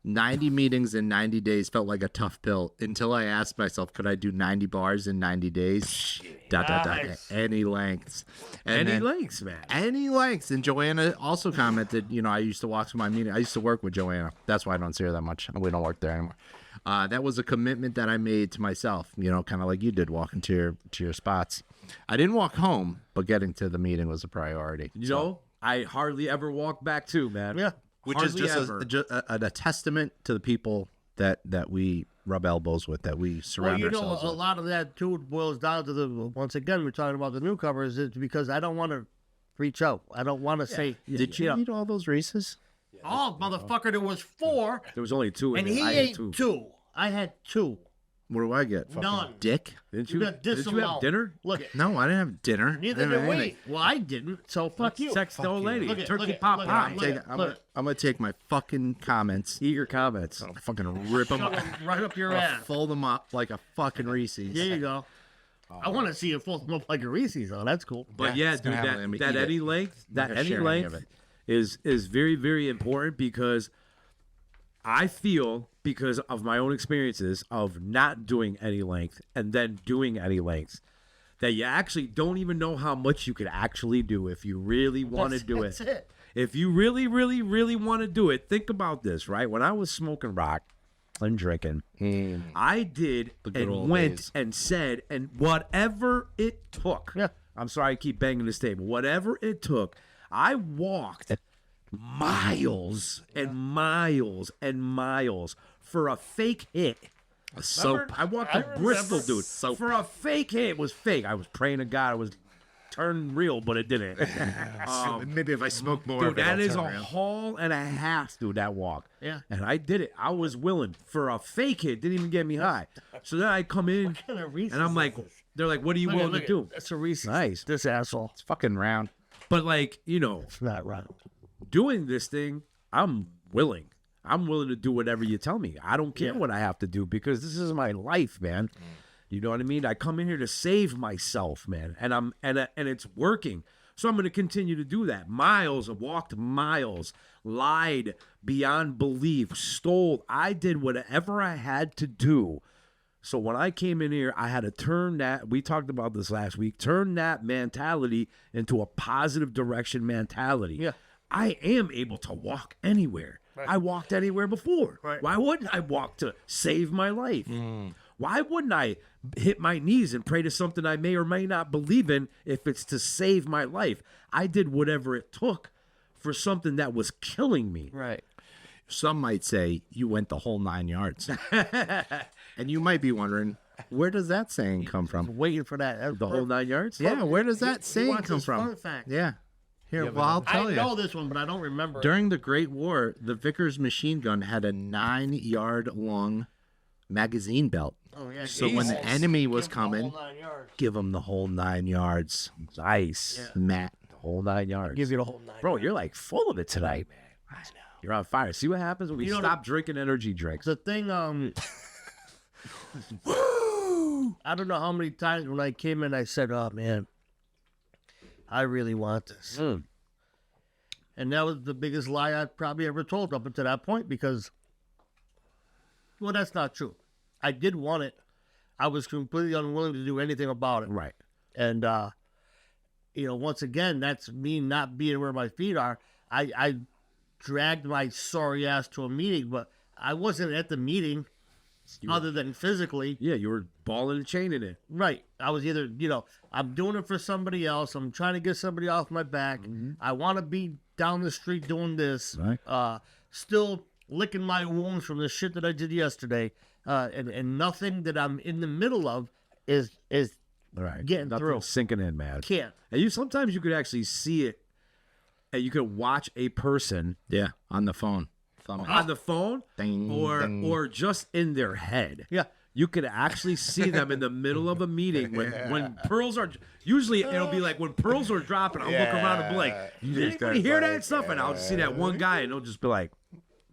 B: 90 meetings in 90 days felt like a tough pill until I asked myself, could I do 90 bars in 90 days?
C: Nice.
B: Any lengths. And
A: Any
B: then-
A: lengths, man.
B: Any lengths. And Joanna also commented, I used to walk to my meeting. I used to work with Joanna. That's why I don't see her that much. We don't work there anymore. That was a commitment that I made to myself, kind of like you did, walking to your spots. I didn't walk home, but getting to the meeting was a priority.
A: I hardly ever walk back to, man.
C: Yeah.
B: Which is
A: Hardly
B: just
A: ever.
B: a testament to the people that we rub elbows with, that we
C: Well,
B: surround ourselves
C: a
B: with.
C: lot of that too boils down to once again, we're talking about the newcomers. It's because I don't want to reach out. I don't want to say,
B: Did you eat all those Reese's?
C: oh, motherfucker, there was 4,
A: There was only 2 in
C: and
A: there.
C: he
A: I
C: ate
A: ate
C: 2. I had 2.
B: What do I get? Fucking
C: None.
B: dick?
A: Didn't
C: You
A: you?
C: got this
A: Didn't you have
C: amount.
A: dinner?
C: Look it.
B: No, I didn't have dinner.
C: Neither
B: I didn't
C: did
B: have
C: we.
B: anything.
C: Well, I didn't, so fuck you.
A: Sex the old lady.
C: Look at-
A: Turkey
C: look at-
A: pot
C: look
A: pie.
C: at-
B: Take it. I'm gonna take my fucking comments.
A: Eat your comments.
B: I'll fucking rip them
C: Shove
B: up.
C: 'em right up your
B: I'll
C: ass.
B: fold them up like a fucking Reese's.
C: There you go. I want to see you fold them up like a Reese's, though. That's cool.
A: But
B: Yeah,
A: yeah,
B: it's
A: dude,
B: gonna happen. I'm
A: that
B: gonna eat
A: any
B: it.
A: length,
B: not
A: that
B: gonna
A: any
B: share any of
A: length is very, very important, because I feel, because of my own experiences of not doing any length and then doing any lengths, that you actually don't even know how much you could actually do if you really want to do
C: That's
A: it.
C: it.
A: If you really, really, really want to do it, think about this, right? When I was smoking rock and drinking, I did
B: good
A: and
B: old
A: went
B: days.
A: and said, and whatever it took
C: Yeah.
A: I'm sorry I keep banging this table. Whatever it took, I walked miles and miles and miles for a fake hit.
B: Soap.
A: I walked to Bristol, dude. For a fake hit. It was fake. I was praying to God it was turned real, but it didn't.
B: Maybe if I smoke more,
A: Dude, that is a haul and a half, dude, that walk.
C: Yeah.
A: And I did it. I was willing. For a fake hit, didn't even get me high. So then I come in,
C: kind of Reese's
A: and I'm like,
C: is this?
A: they're like, what are you willing to do?
C: That's a Reese's.
A: Nice.
C: This asshole.
B: It's fucking round.
A: But like, you know,
C: It's not round.
A: doing this thing, I'm willing. I'm willing to do whatever you tell me. I don't care what I have to do because this is my life, man. You know what I mean? I come in here to save myself, man, and it's working. So I'm going to continue to do that. Miles, I walked miles, lied beyond belief, stole. I did whatever I had to do. So when I came in here, I had to turn that, we talked about this last week, turn that mentality into a positive direction mentality.
C: Yeah.
A: I am able to walk anywhere.
C: Right.
A: I walked anywhere before.
C: Right.
A: Why wouldn't I walk to save my life? Why wouldn't I hit my knees and pray to something I may or may not believe in if it's to save my life? I did whatever it took for something that was killing me.
C: Right.
B: Some might say you went the whole 9 yards. And you might be wondering, where does that saying come from?
C: Waiting for that. That's
A: The whole 9 yards?
B: Yeah, where does that
C: He
B: saying
C: wants
B: come
C: his
B: from?
C: fun fact.
B: Yeah. Here, well, I'll tell
C: I
B: you.
C: know this one, but I don't remember.
B: During the Great War, the Vickers machine gun had a 9-yard long magazine belt.
C: Oh, yeah.
B: So when the enemy was
C: Give him the whole
B: coming,
C: 9 yards.
B: give them the whole 9 yards.
A: Nice.
B: Matt.
A: The whole 9 yards.
C: Give you the whole 9.
A: Bro, you're like full of it tonight, man. I know. You're on fire. See what happens when we
C: You know
A: stop drinking energy drinks.
C: The thing, I don't know how many times when I came in, I said, oh, man, I really want this. And that was the biggest lie I probably ever told up until that point because, well, that's not true. I did want it. I was completely unwilling to do anything about it.
A: Right.
C: And, you know, once again, that's me not being where my feet are. I dragged my sorry ass to a meeting, but I wasn't at the meeting other than physically.
A: Yeah, you were balling and chaining it.
C: Right. I was either, you know, I'm doing it for somebody else. I'm trying to get somebody off my back. I want to be down the street doing this.
A: Right.
C: Still licking my wounds from the shit that I did yesterday. And nothing that I'm in the middle of is
A: Right.
C: getting
A: Nothing's
C: through.
A: sinking in, man.
C: Can't.
A: And sometimes you could actually see it, and you could watch a person
B: Yeah, on the phone.
A: on the phone
B: Ding, ding.
A: or just in their head.
C: Yeah.
A: You could actually see them in the middle of a meeting when pearls are. Usually it'll be like when pearls are dropping. I'll look around and be like, "Did anybody hear that stuff?" And I'll see that one guy, and he'll just be like,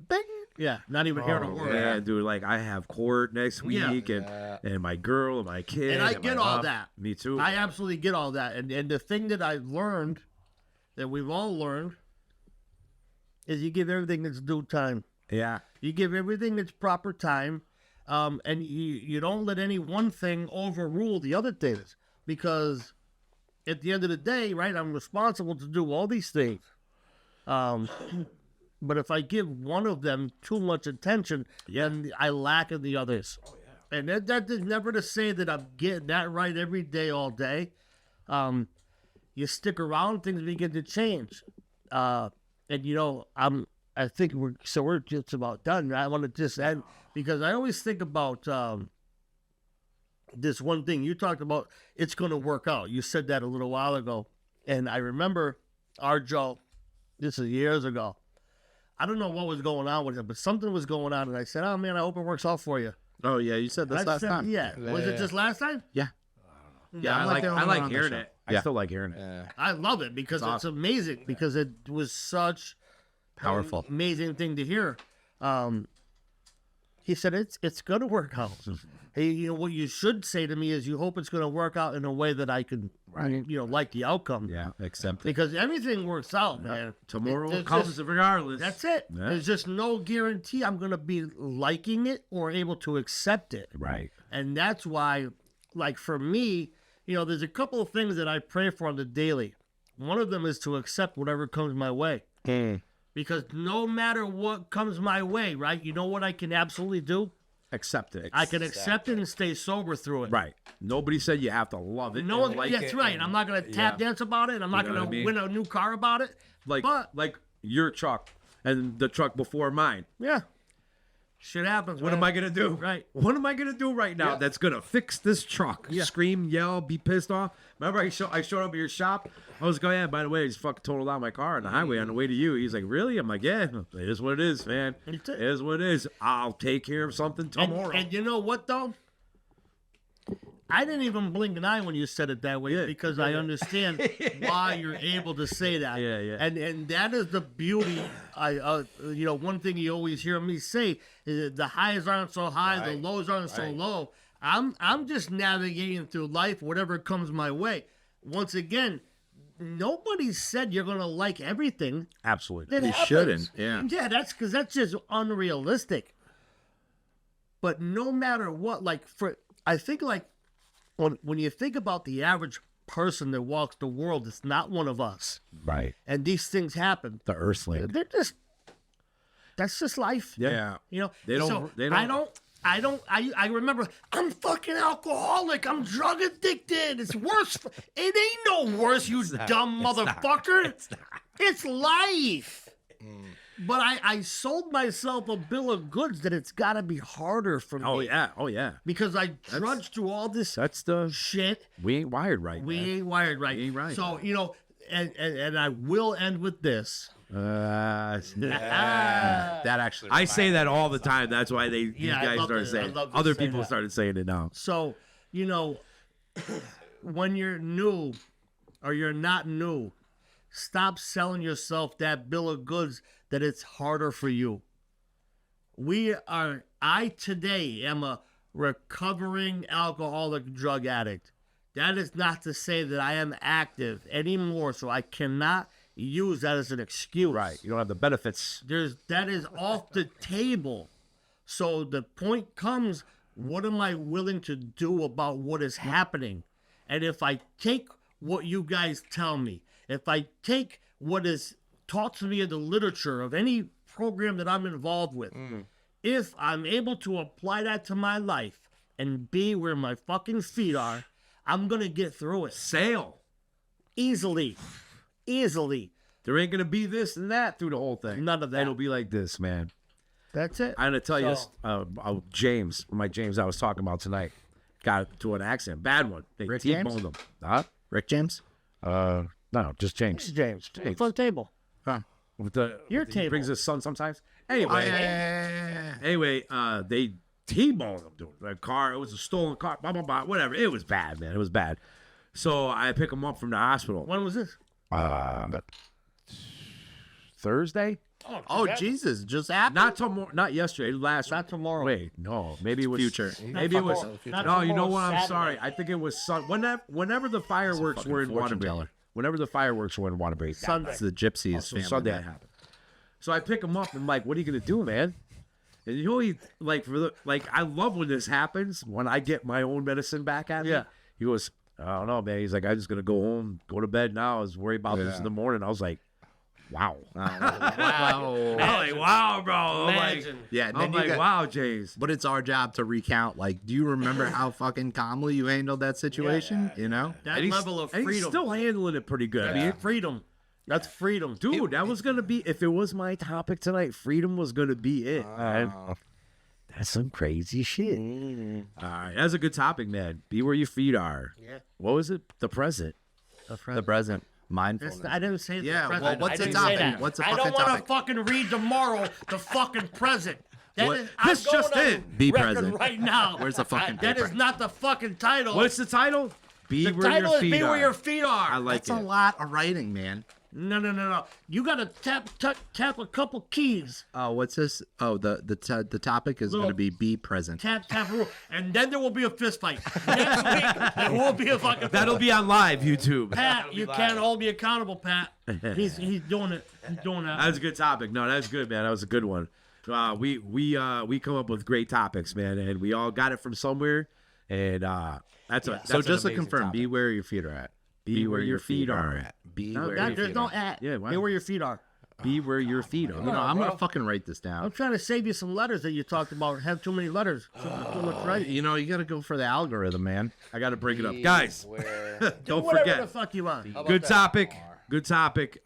A: "Bing."
C: Yeah. Not even hearing a word.
A: Yeah, dude. Like I have court next week, and my girl and my kid,
C: And I
A: my
C: get all
A: mom.
C: that.
A: Me too.
C: I absolutely get all that. And the thing that I've learned, that we've all learned, is you give everything its due time.
A: Yeah.
C: You give everything its proper time, and you don't let any one thing overrule the other things. Because at the end of the day, right, I'm responsible to do all these things. But if I give one of them too much attention, then I lack in the others. And that is never to say that I'm getting that right every day, all day. You stick around, things begin to change. And you know, I think we're just about done. I want to just end because I always think about this one thing you talked about. It's going to work out. You said that a little while ago, and I remember our Joe. This is years ago. I don't know what was going on with him, but something was going on, and I said, "Oh man, I hope it works out for you."
B: Oh, yeah, you said this last time.
C: Yeah, was it just last time?
B: Yeah.
A: Yeah, I like
B: the only one on the
A: hearing
B: show.
A: it. I
B: Yeah.
A: still like hearing it.
C: I love it because it's amazing because it was such
B: Powerful.
C: amazing thing to hear. He said it's gonna work out. Hey, you know what you should say to me is you hope it's gonna work out in a way that I can, you know, like the outcome.
A: Yeah, accept it.
C: Because everything works out, man.
A: Tomorrow
C: It's
A: comes
C: just-
A: regardless.
C: That's it.
A: Yeah.
C: There's just no guarantee I'm gonna be liking it or able to accept it.
A: Right.
C: And that's why, like for me, you know, there's a couple of things that I pray for on the daily. One of them is to accept whatever comes my way. Because no matter what comes my way, right? You know what I can absolutely do?
A: accept it.
C: I can accept it and stay sober through it.
A: Right. Nobody said you have to love it.
C: No
A: and
C: one,
A: like
C: that's
A: it
C: right.
A: and-
C: I'm not gonna tap dance about it. I'm not
A: know
C: gonna
A: what I mean?
C: win a new car about it.
A: like
C: but
A: your truck and the truck before mine.
C: yeah, shit happens.
A: What
C: man.
A: am I gonna do?
C: Right.
A: What am I gonna do right now that's gonna fix this truck? Scream, yell, be pissed off. Remember, I showed up at your shop. I was going, yeah. By the way, I just fucking totaled out my car on the highway on the way to you. He's like, really? I'm like, yeah. It is what it is, man. It is what it is. I'll take care of something tomorrow.
C: And you know what though? I didn't even blink an eye when you said it that way because I understand why you're able to say that.
A: Yeah, yeah.
C: And that is the beauty. One thing you always hear me say is that the highs aren't so high, the lows aren't so low. I'm just navigating through life, whatever comes my way. Once again, nobody said you're gonna like everything.
A: Absolutely.
C: That
B: You
C: happens.
B: shouldn't, yeah.
C: Yeah, that's because that's just unrealistic. But no matter what, I think when you think about the average person that walks the world, it's not one of us.
A: Right.
C: And these things happen.
A: The Earthling.
C: That's just life.
A: Yeah.
C: You know,
A: They don't-
C: So
A: they don't-
C: I remember I'm fucking alcoholic. I'm drug addicted. It's worse. It ain't no worse, you dumb motherfucker. It's life. But I sold myself a bill of goods that it's got to be harder for me.
A: Oh yeah. Oh yeah.
C: Because I trudged through all this
A: That's the
C: shit.
A: we ain't wired right.
C: We
A: man.
C: ain't wired right.
A: We ain't right.
C: So, and I will end with this.
B: That actually.
A: I say that all the time. That's why these
C: Yeah, I
A: guys
C: love
A: started
C: to-
A: saying.
C: I love to
A: Other
C: say
A: people
C: that.
A: started saying it now.
C: So, when you're new or you're not new, stop selling yourself that bill of goods that it's harder for you. I today am a recovering alcoholic drug addict. That is not to say that I am active anymore, so I cannot use that as an excuse.
A: Right. You don't have the benefits.
C: That is off the table. So the point comes, what am I willing to do about what is happening? And if I take what you guys tell me, if I take what is taught to me in the literature of any program that I'm involved with, if I'm able to apply that to my life and be where my fucking feet are, I'm going to get through it.
A: Sail.
C: Easily.
A: There ain't gonna be this and that through the whole thing.
C: None of that.
A: It'll be like this, man.
C: That's it.
A: I'm gonna tell you,
C: So-
A: this, James I was talking about tonight, got into an accident, bad one. They
B: Rick
A: T-boned
B: James?
A: him. Huh?
B: Rick James?
A: No, just James.
C: James. Front table.
B: Huh.
A: With the
C: Your
A: he
C: table.
A: brings his son sometimes. Anyway, they T-boned him, dude. The car, it was a stolen car. Blah blah blah. Whatever. It was bad, man. It was bad. So I pick him up from the hospital.
C: When was this?
A: Thursday?
B: Oh, Jesus. Just happened?
A: Not tomorrow. Not yesterday. Last.
C: Not tomorrow.
A: Wait, no. Maybe it was
B: Future.
A: Maybe it was.
C: Not
A: No, you know
C: tomorrow,
A: what? I'm
C: Saturday.
A: sorry. I think it was whenever the fireworks were in
B: fortune
A: Waterbury.
B: teller.
A: Whenever the fireworks were in Waterbury.
C: Sunday.
B: It's the Gypsies
A: So
B: family.
A: Sunday
B: man.
A: that happened. So I pick him up and I'm like, what are you gonna do, man? And you know, I love when this happens when I get my own medicine back at me.
C: Yeah.
A: He goes, I don't know, man. He's like, I'm just gonna go home, go to bed now. I was worried about this in the morning. I was like, wow.
B: Wow.
A: I'm like, wow, bro. I'm like,
C: Imagine.
B: Yeah, and
A: I'm
B: then you
A: like,
B: got-
A: wow, James.
B: But it's our job to recount. Like, do you remember how fucking calmly you handled that situation? You know?
C: That
A: And he's-
C: level of
A: and he's
C: freedom.
A: still handling it pretty good. I mean,
C: Freedom. That's freedom.
A: dude, that was gonna be if it was my topic tonight. Freedom was gonna be it. Man. That's some crazy shit. All right, that's a good topic, man. Be where your feet are.
C: Yeah.
A: What was it? The present.
B: The present.
C: That's,
B: Mindfulness.
C: I didn't say
B: Yeah,
C: the present.
B: well, what's
C: I
B: the
C: didn't say
B: topic?
C: that.
B: What's the
C: I
B: fucking
C: don't want
B: topic?
C: to fucking read tomorrow the fucking present.
B: What-
C: I'm
A: This
C: going
A: just
C: on
A: in.
B: Be
C: record
B: present.
C: right now.
B: Where's the fucking
C: That
B: paper?
C: is not the fucking title.
A: What's the title? Be
C: the
A: where
C: title
A: your
C: is
A: feet
C: Be
A: are.
C: Where Your Feet Are.
A: I like
B: That's
A: it.
B: a lot of writing, man.
C: No. You got to tap a couple keys.
B: Oh, what's this? Oh, the topic is going to be present.
C: Tap a rule. And then there will be a fist fight. Next week, there will be a fucking
A: That'll be on live YouTube.
C: Pat, you can't hold me accountable, Pat. He's doing it. He's doing that.
A: That's a good topic. No, that's good, man. That was a good one. We come up with great topics, man, and we all got it from somewhere. And that's
B: So
A: an
B: just to
A: amazing
B: confirm,
A: topic.
B: be where your feet are at.
A: Be where your feet are
B: at. Be
C: No,
B: where
C: that-
B: your
C: there's
B: feet
C: no
B: are.
C: at.
A: Yeah, why?
C: Be where your feet are.
A: be where your feet are.
B: You know, I'm gonna fucking write this
C: I'm
B: down.
C: trying to save you some letters that you talked about. Have too many letters. Too much writing.
B: You know, you gotta go for the algorithm, man.
A: I got to bring it up, guys. Don't
C: Whatever
A: forget.
C: the fuck you want.
A: Good topic. Good topic.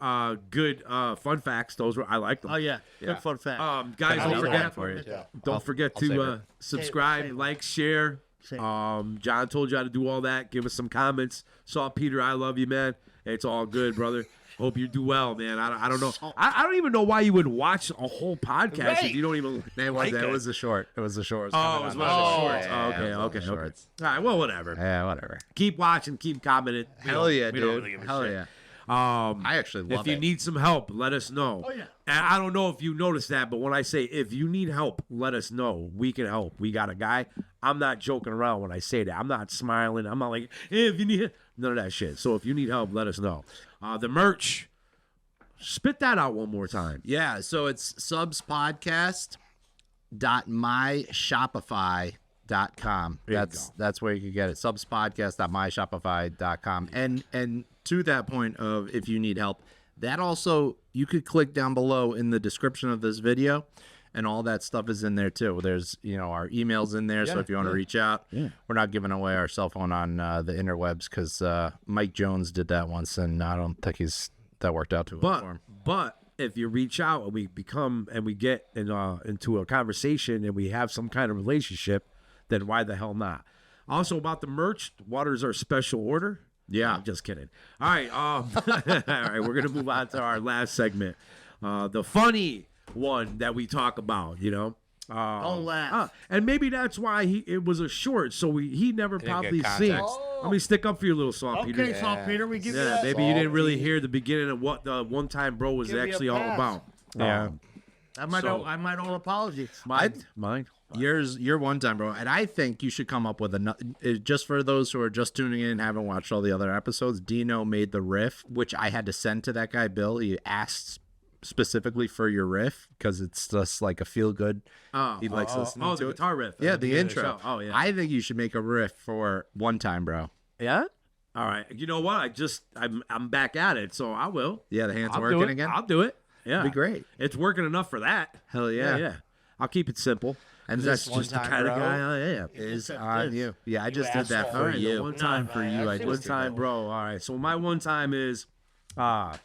A: Good fun facts. Those were I like them.
C: Oh yeah, good fun fact.
A: Guys, don't
B: Another
A: forget.
B: one for you.
A: Don't forget
B: I'll save
A: to
B: it.
A: subscribe,
C: Save it.
A: like, share.
C: Save it.
A: John told you how to do all that. Give us some comments. Saw Peter, I love you, man. It's all good, brother. Hope you do well, man. I don't know. I don't even know why you would watch a whole podcast if you don't even.
B: It was a short. It was a short.
A: Oh, it was one of the shorts.
B: Yeah,
A: Okay,
B: it was one of
A: okay,
B: the
A: okay.
B: shorts.
A: All right, well, whatever.
B: Yeah, whatever.
A: Keep watching, keep commenting.
B: Hell yeah,
A: we don't
B: dude.
A: really give a
B: Hell
A: shit.
B: yeah.
A: I
B: actually love
A: If you
B: it.
A: need some help, let us know.
C: Oh, yeah.
A: And I don't know if you noticed that, but when I say if you need help, let us know. We can help. We got a guy. I'm not joking around when I say that. I'm not smiling. I'm not like, hey, if you need none of that shit. So if you need help, let us know. The merch, spit that out one more time.
B: Yeah, so it's subspodcast.myshopify.com. That's where you can get it. Subspodcast.myshopify.com. And to that point of if you need help, that also you could click down below in the description of this video, and all that stuff is in there too. There's our emails in there, so if you want to reach out, we're not giving away our cell phone on the interwebs because Mike Jones did that once, and I don't think that worked out too well for him.
A: But if you reach out and we get into a conversation and we have some kind of relationship, then why the hell not? Also about the merch, water's our special order.
B: Yeah.
A: I'm just kidding. All right, all right, we're gonna move on to our last segment, the funny one that we talk about.
C: Don't laugh.
A: And maybe that's why it was a short, so he never probably seen. Let me stick up for you, a little soft, Peter.
C: Okay, Soft Peter, we give you
A: Yeah,
C: that.
A: maybe you didn't really hear the beginning of what the one time bro was
C: Give me a
A: actually all
C: pass.
A: about.
B: Yeah.
C: I might owe an apology.
A: Mine.
B: Your one time, bro. And I think you should come up with just for those who are just tuning in and haven't watched all the other episodes. Dino made the riff, which I had to send to that guy, Bill. He asked specifically for your riff because it's just like a feel good. He likes listening to
A: the
B: it.
A: guitar riff.
B: Yeah,
A: at
B: the
A: beginning of
B: intro.
A: show. Oh, yeah.
B: I think you should make a riff for one time, bro.
A: Yeah? All right. You know what? I'm back at it, so I will.
B: Yeah, the hands
A: I'll
B: working
A: do it.
B: again.
A: I'll do it. Yeah.
B: Be great.
A: It's working enough for that.
B: Hell yeah.
A: Yeah. I'll keep it simple.
B: And
A: That's
B: this
A: just the
B: one-time
A: kind of
B: bro
A: guy I am.
B: is on you. Yeah, I just did that
A: All
B: for
A: right, the
B: you.
A: one time for you. I one time, bro. All right. So my one time is, I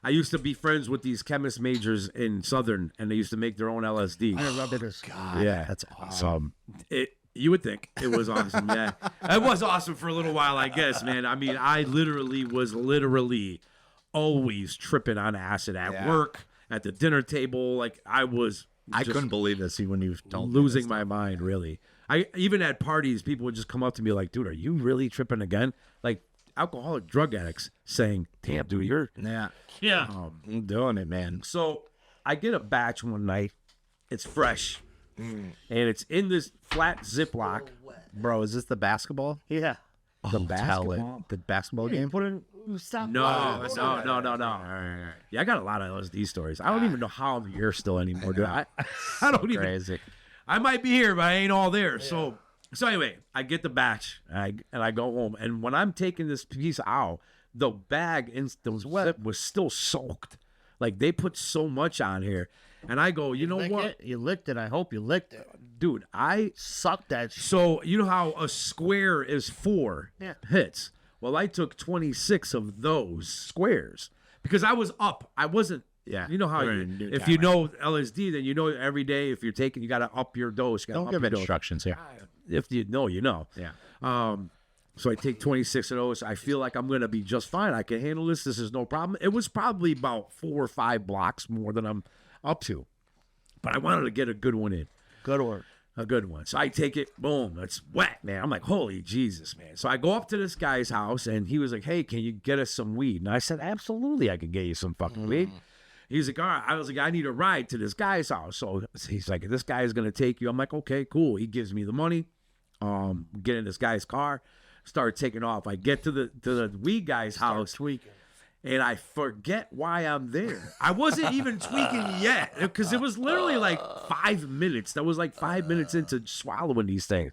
A: used to be friends with these chemist majors in Southern, and they used to make their own LSD.
C: I love this.
A: Yeah, that's awesome. You would think it was awesome. Yeah, it was awesome for a little while, I guess, man. I mean, I was always tripping on acid at work, at the dinner table. Like I
B: couldn't believe this when you told me
A: losing
B: this
A: my mind, really. I even at parties, people would just come up to me like, "Dude, are you really tripping again?" Like alcoholic drug addicts saying, "Damn, dude, you're."
B: Yeah.
C: Yeah.
B: I'm doing it, man.
A: So I get a batch one night. It's fresh, and it's in this flat Ziploc.
B: Bro, is this the basketball?
C: Yeah.
B: The basketball? The basketball game?
C: Put in. Stop.
A: No. Yeah, I got a lot of LSD stories. I don't even know how I'm here still anymore, dude. I don't even.
B: Crazy.
A: I might be here, but I ain't all there. So anyway, I get the batch and I go home. And when I'm taking this piece out, the bag was still soaked. Like they put so much on here. And I go, you know what?
C: You licked it. I hope you licked it.
A: Dude, I
C: sucked that shit.
A: So you know how a square is 4 hits? Well, I took 26 of those squares because I was up. I wasn't.
B: Yeah.
A: You know how if you know LSD, then you know every day if you're taking, you got to up your dose.
B: Don't give instructions here.
A: If you know, you know.
B: Yeah.
A: So I take 26 of those. I feel like I'm going to be just fine. I can handle this. This is no problem. It was probably about 4 or 5 blocks more than I'm up to. But I wanted to get a good one in.
C: Good work.
A: A good one. So I take it, boom, it's wet, man. I'm like, holy Jesus, man. So I go up to this guy's house, and he was like, hey, can you get us some weed? And I said, absolutely, I can get you some fucking weed. He's like, all right. I was like, I need a ride to this guy's house. So he's like, this guy is going to take you. I'm like, okay, cool. He gives me the money. Get in this guy's car, start taking off. I get to the weed guy's house.
C: Tweaking.
A: And I forget why I'm there. I wasn't even tweaking yet because it was literally like 5 minutes. That was like 5 minutes into swallowing these things.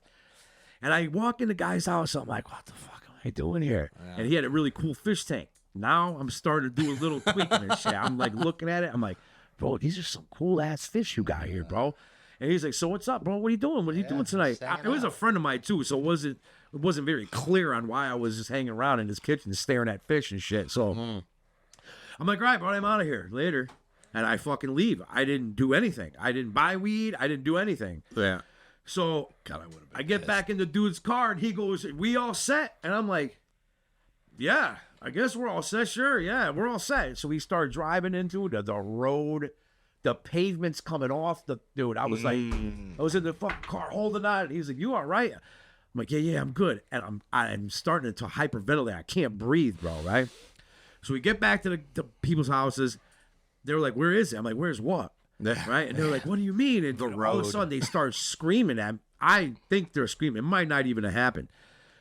A: And I walk in the guy's house. I'm like, what the fuck am I doing here? Yeah. And he had a really cool fish tank. Now I'm starting to do a little tweaking and shit. I'm like looking at it. I'm like, bro, these are some cool ass fish you got here, bro. And he's like, so what's up, bro? What are you doing? What are you doing tonight? It was a friend of mine too, so it wasn't very clear on why I was just hanging around in his kitchen staring at fish and shit. So I'm like, all right, bro, I'm out of here later. And I fucking leave. I didn't do anything. I didn't buy weed. I didn't do anything.
B: Yeah.
A: So I get back in the dude's car and he goes, we all set? And I'm like, yeah, I guess we're all set. Sure, yeah, we're all set. So we start driving into the road. The pavement's coming off. Dude, I was like, I was in the fucking car holding on. He's like, you all right? I'm like, yeah, I'm good. And I'm starting to hyperventilate. I can't breathe, bro, right? So we get back to the people's houses. They were like, where is it? I'm like, where's what? Right? And they're like, what do you mean? And all of a sudden they start screaming at me. I think they're screaming. It might not even have happened.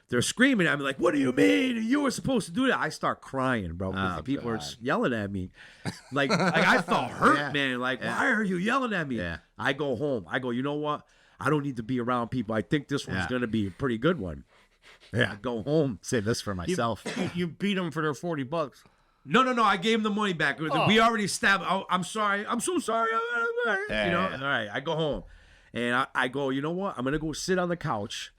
A: They're screaming at me like, what do you mean? You were supposed to do that. I start crying, bro. Because the people are yelling at me. Like I felt hurt, man. Like, why are you yelling at me?
B: Yeah.
A: I go home. I go, you know what? I don't need to be around people. I think this one's going to be a pretty good one. Yeah. I go home.
B: Say this for myself.
C: You beat them for their $40.
A: No. I gave him the money back. We already established. Oh, I'm sorry. I'm so sorry. You know. All right. I go home, and I go. You know what? I'm gonna go sit on the couch,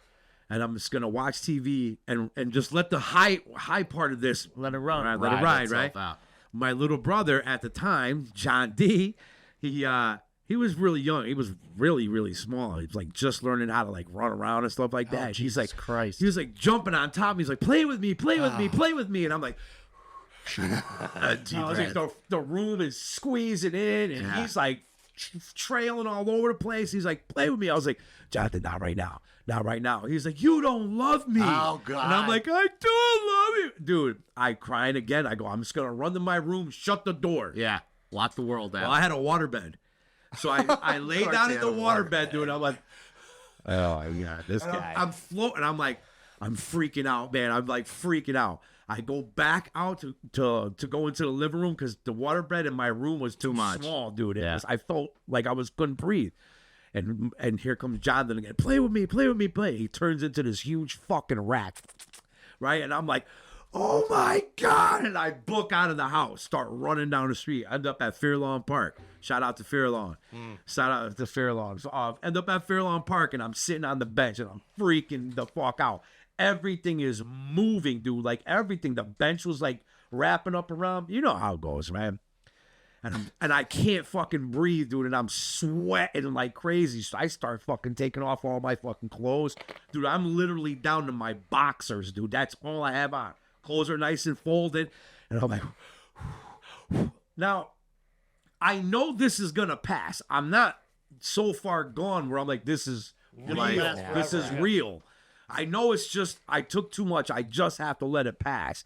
A: and I'm just gonna watch TV and just let the high part of this
C: Let it run.
A: let it ride. Right.
B: Out.
A: My little brother at the time, John D. He was really young. He was really, really small. He was like just learning how to like run around and stuff like that. He's like,
B: Christ.
A: He was like jumping on top. He's like, play with me, play with me, play with me, and I'm like. I was like, the room is squeezing in, and he's like trailing all over the place. He's like, play with me. I was like, Jonathan, not right now. Not right now. He's like, you don't love me.
B: Oh, God.
A: And I'm like, I do love you. Dude, I crying again. I go, I'm just going to run to my room, shut the door.
B: Yeah. Lock the world out.
A: Well, I had a waterbed. So I lay down in the waterbed, dude. I'm like,
B: oh, my God. This guy.
A: I'm floating. I'm like, I'm freaking out, man. I'm like freaking out. I go back out to go into the living room because the waterbed in my room was too
B: much.
A: small, dude.
B: Yeah.
A: I felt like I couldn't breathe. And here comes Jonathan again. Play with me, play with me, play. He turns into this huge fucking rat, right? And I'm like, oh my God. And I book out of the house, start running down the street, end up at Fairlawn Park. Shout out to Fairlawn. Shout out to Fairlawn. So, end up at Fairlawn Park, and I'm sitting on the bench, and I'm freaking the fuck out. Everything is moving, dude. Like everything. The bench was like wrapping up around. You know how it goes, man. And I can't fucking breathe, dude. And I'm sweating like crazy. So I start fucking taking off all my fucking clothes. Dude, I'm literally down to my boxers, dude. That's all I have on. Clothes are nice and folded. And I'm like, now, I know this is going to pass. I'm not so far gone where I'm like, this is real. This is real. I know it's just, I took too much. I just have to let it pass.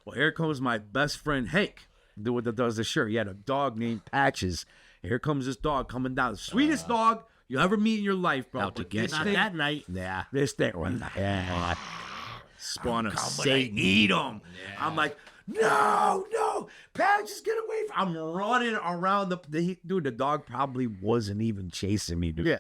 A: Well, here comes my best friend, Hank, the one that does the shirt. He had a dog named Patches. Here comes this dog coming down. The sweetest dog you ever meet in your life, bro.
B: Out to get
C: Not that night.
B: Yeah.
A: This thing.
B: Spawn of
A: Satan. Eat him. Yeah. I'm like, no. Patches, get away from. I'm running around dude, the dog probably wasn't even chasing me, dude.
C: Yeah.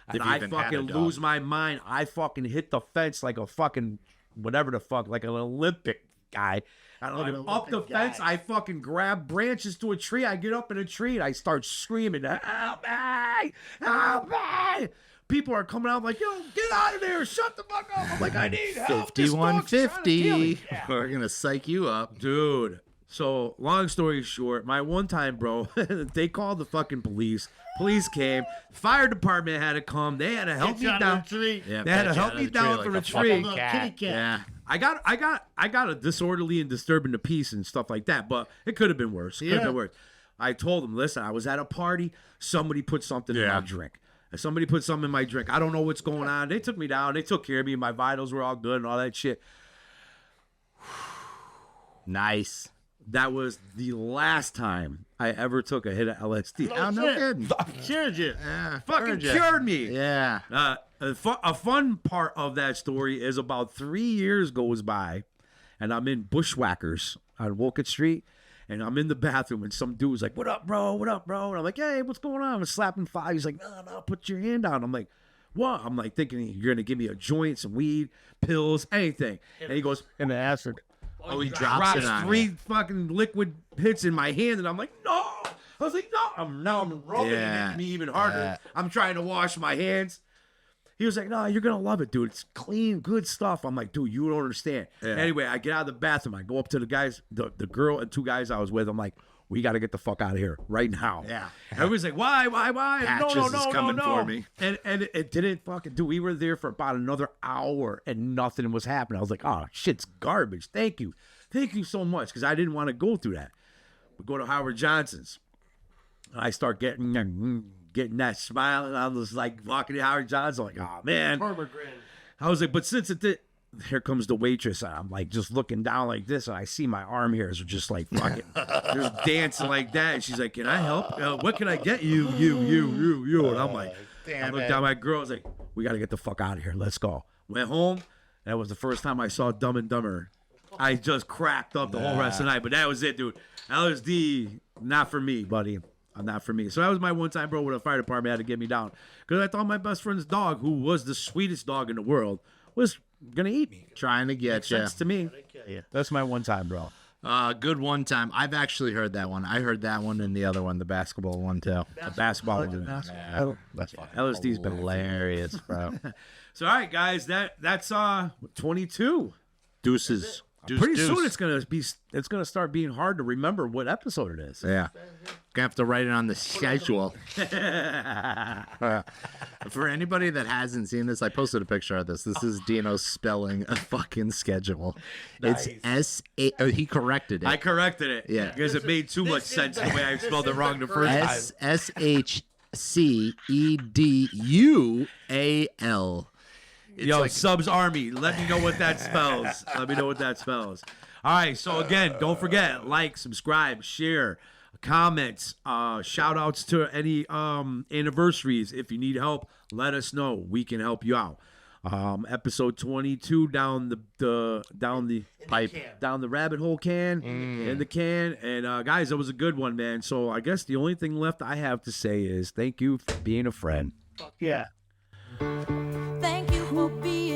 A: And I fucking lose my mind. I fucking hit the fence like a fucking whatever the fuck, like an Olympic guy. And I'm up the fence. I fucking grab branches to a tree. I get up in a tree and I start screaming, help me! Help me! People are coming out like, yo, get out of there. Shut the fuck up. I'm like, I need help.
B: 5150. We're going to psych you up.
A: Dude. So, long story short, my one time, bro, they called the fucking police. Police came. Fire department had to come. They had to help me down.
B: Yeah,
A: they had to help me down from the tree.
C: Kitty cat.
B: Yeah.
A: I got a disorderly and disturbing the peace and stuff like that, but it could have been worse. Could have been worse. I told them, listen, I was at a party. Somebody put something in my drink. Somebody put something in my drink. I don't know what's going on. They took me down. They took care of me. My vitals were all good and all that shit.
B: Nice.
A: That was the last time I ever took a hit of LSD.
B: No kidding.
C: Cured you.
B: Yeah.
A: Fucking cured me.
B: Yeah.
A: A fun part of that story is about 3 years goes by, and I'm in Bushwhackers on Wolcott Street, and I'm in the bathroom, and some dude's like, what up, bro? What up, bro? And I'm like, hey, what's going on? I'm slapping five. He's like, no, put your hand down. I'm like, what? I'm like thinking you're going to give me a joint, some weed, pills, anything. And he goes,
C: And the acid.
B: Oh, he drops it on
A: 3
B: you.
A: fucking liquid hits in my hand, and I'm like, no. I was like, no. Now I'm rubbing it at me even harder. I'm trying to wash my hands. He was like, no, you're going to love it, dude. It's clean, good stuff. I'm like, dude, you don't understand. Yeah. Anyway, I get out of the bathroom. I go up to the guys, the girl and 2 guys I was with. I'm like, we got to get the fuck out of here right now.
B: Yeah.
A: Everybody's like, why?
B: Patches is coming for me.
A: And it didn't fucking do. We were there for about another hour and nothing was happening. I was like, oh, shit's garbage. Thank you. Thank you so much, because I didn't want to go through that. We go to Howard Johnson's. I start getting that smile, and I was like walking to Howard Johnson, like, oh man. I was like, but since it did, here comes the waitress, and I'm like just looking down like this, and I see my arm hairs are just like fucking, just dancing like that. And she's like, can I help? What can I get you? And I'm like, I looked down at my girl, I was like, we got to get the fuck out of here. Let's go. Went home. That was the first time I saw Dumb and Dumber. I just cracked up the whole rest of the night, but that was it, dude. LSD, not for me, buddy. Not for me. So that was my one time, bro, with a fire department had to get me down. Because I thought my best friend's dog, who was the sweetest dog in the world, was going to eat me.
B: Trying to get you.
A: Sense to me. That's my one time, bro.
B: Good one time. I've actually heard that one. I heard that one and the other one, the basketball one, too.
A: The basketball one. That's fine. LSD's been
B: Hilarious, bro.
A: So, all right, guys, that's 22.
B: Deuces.
A: Pretty soon it's gonna start being hard to remember what episode it is.
B: Yeah. Gonna have to write it on the schedule. For anybody that hasn't seen this, I posted a picture of this. This is Dino spelling a fucking schedule.
A: Nice.
B: It's S-A... Oh, he corrected it.
A: I corrected it.
B: Yeah.
A: Because it made too much sense the way I spelled it wrong the first time.
B: S-H-C-E-D-U-A-L.
A: Yo,
B: like,
A: Subs Army, let me know what that spells. Let me know what that spells. All right, so again, don't forget, like, subscribe, share, comments, shout outs to any anniversaries. If you need help, let us know. We can help you out. Episode 22 down the pipe, down the rabbit hole can, in the can. And guys, that was a good one, man. So I guess the only thing left I have to say is thank you for being a friend.
C: Yeah.
E: Thank you for being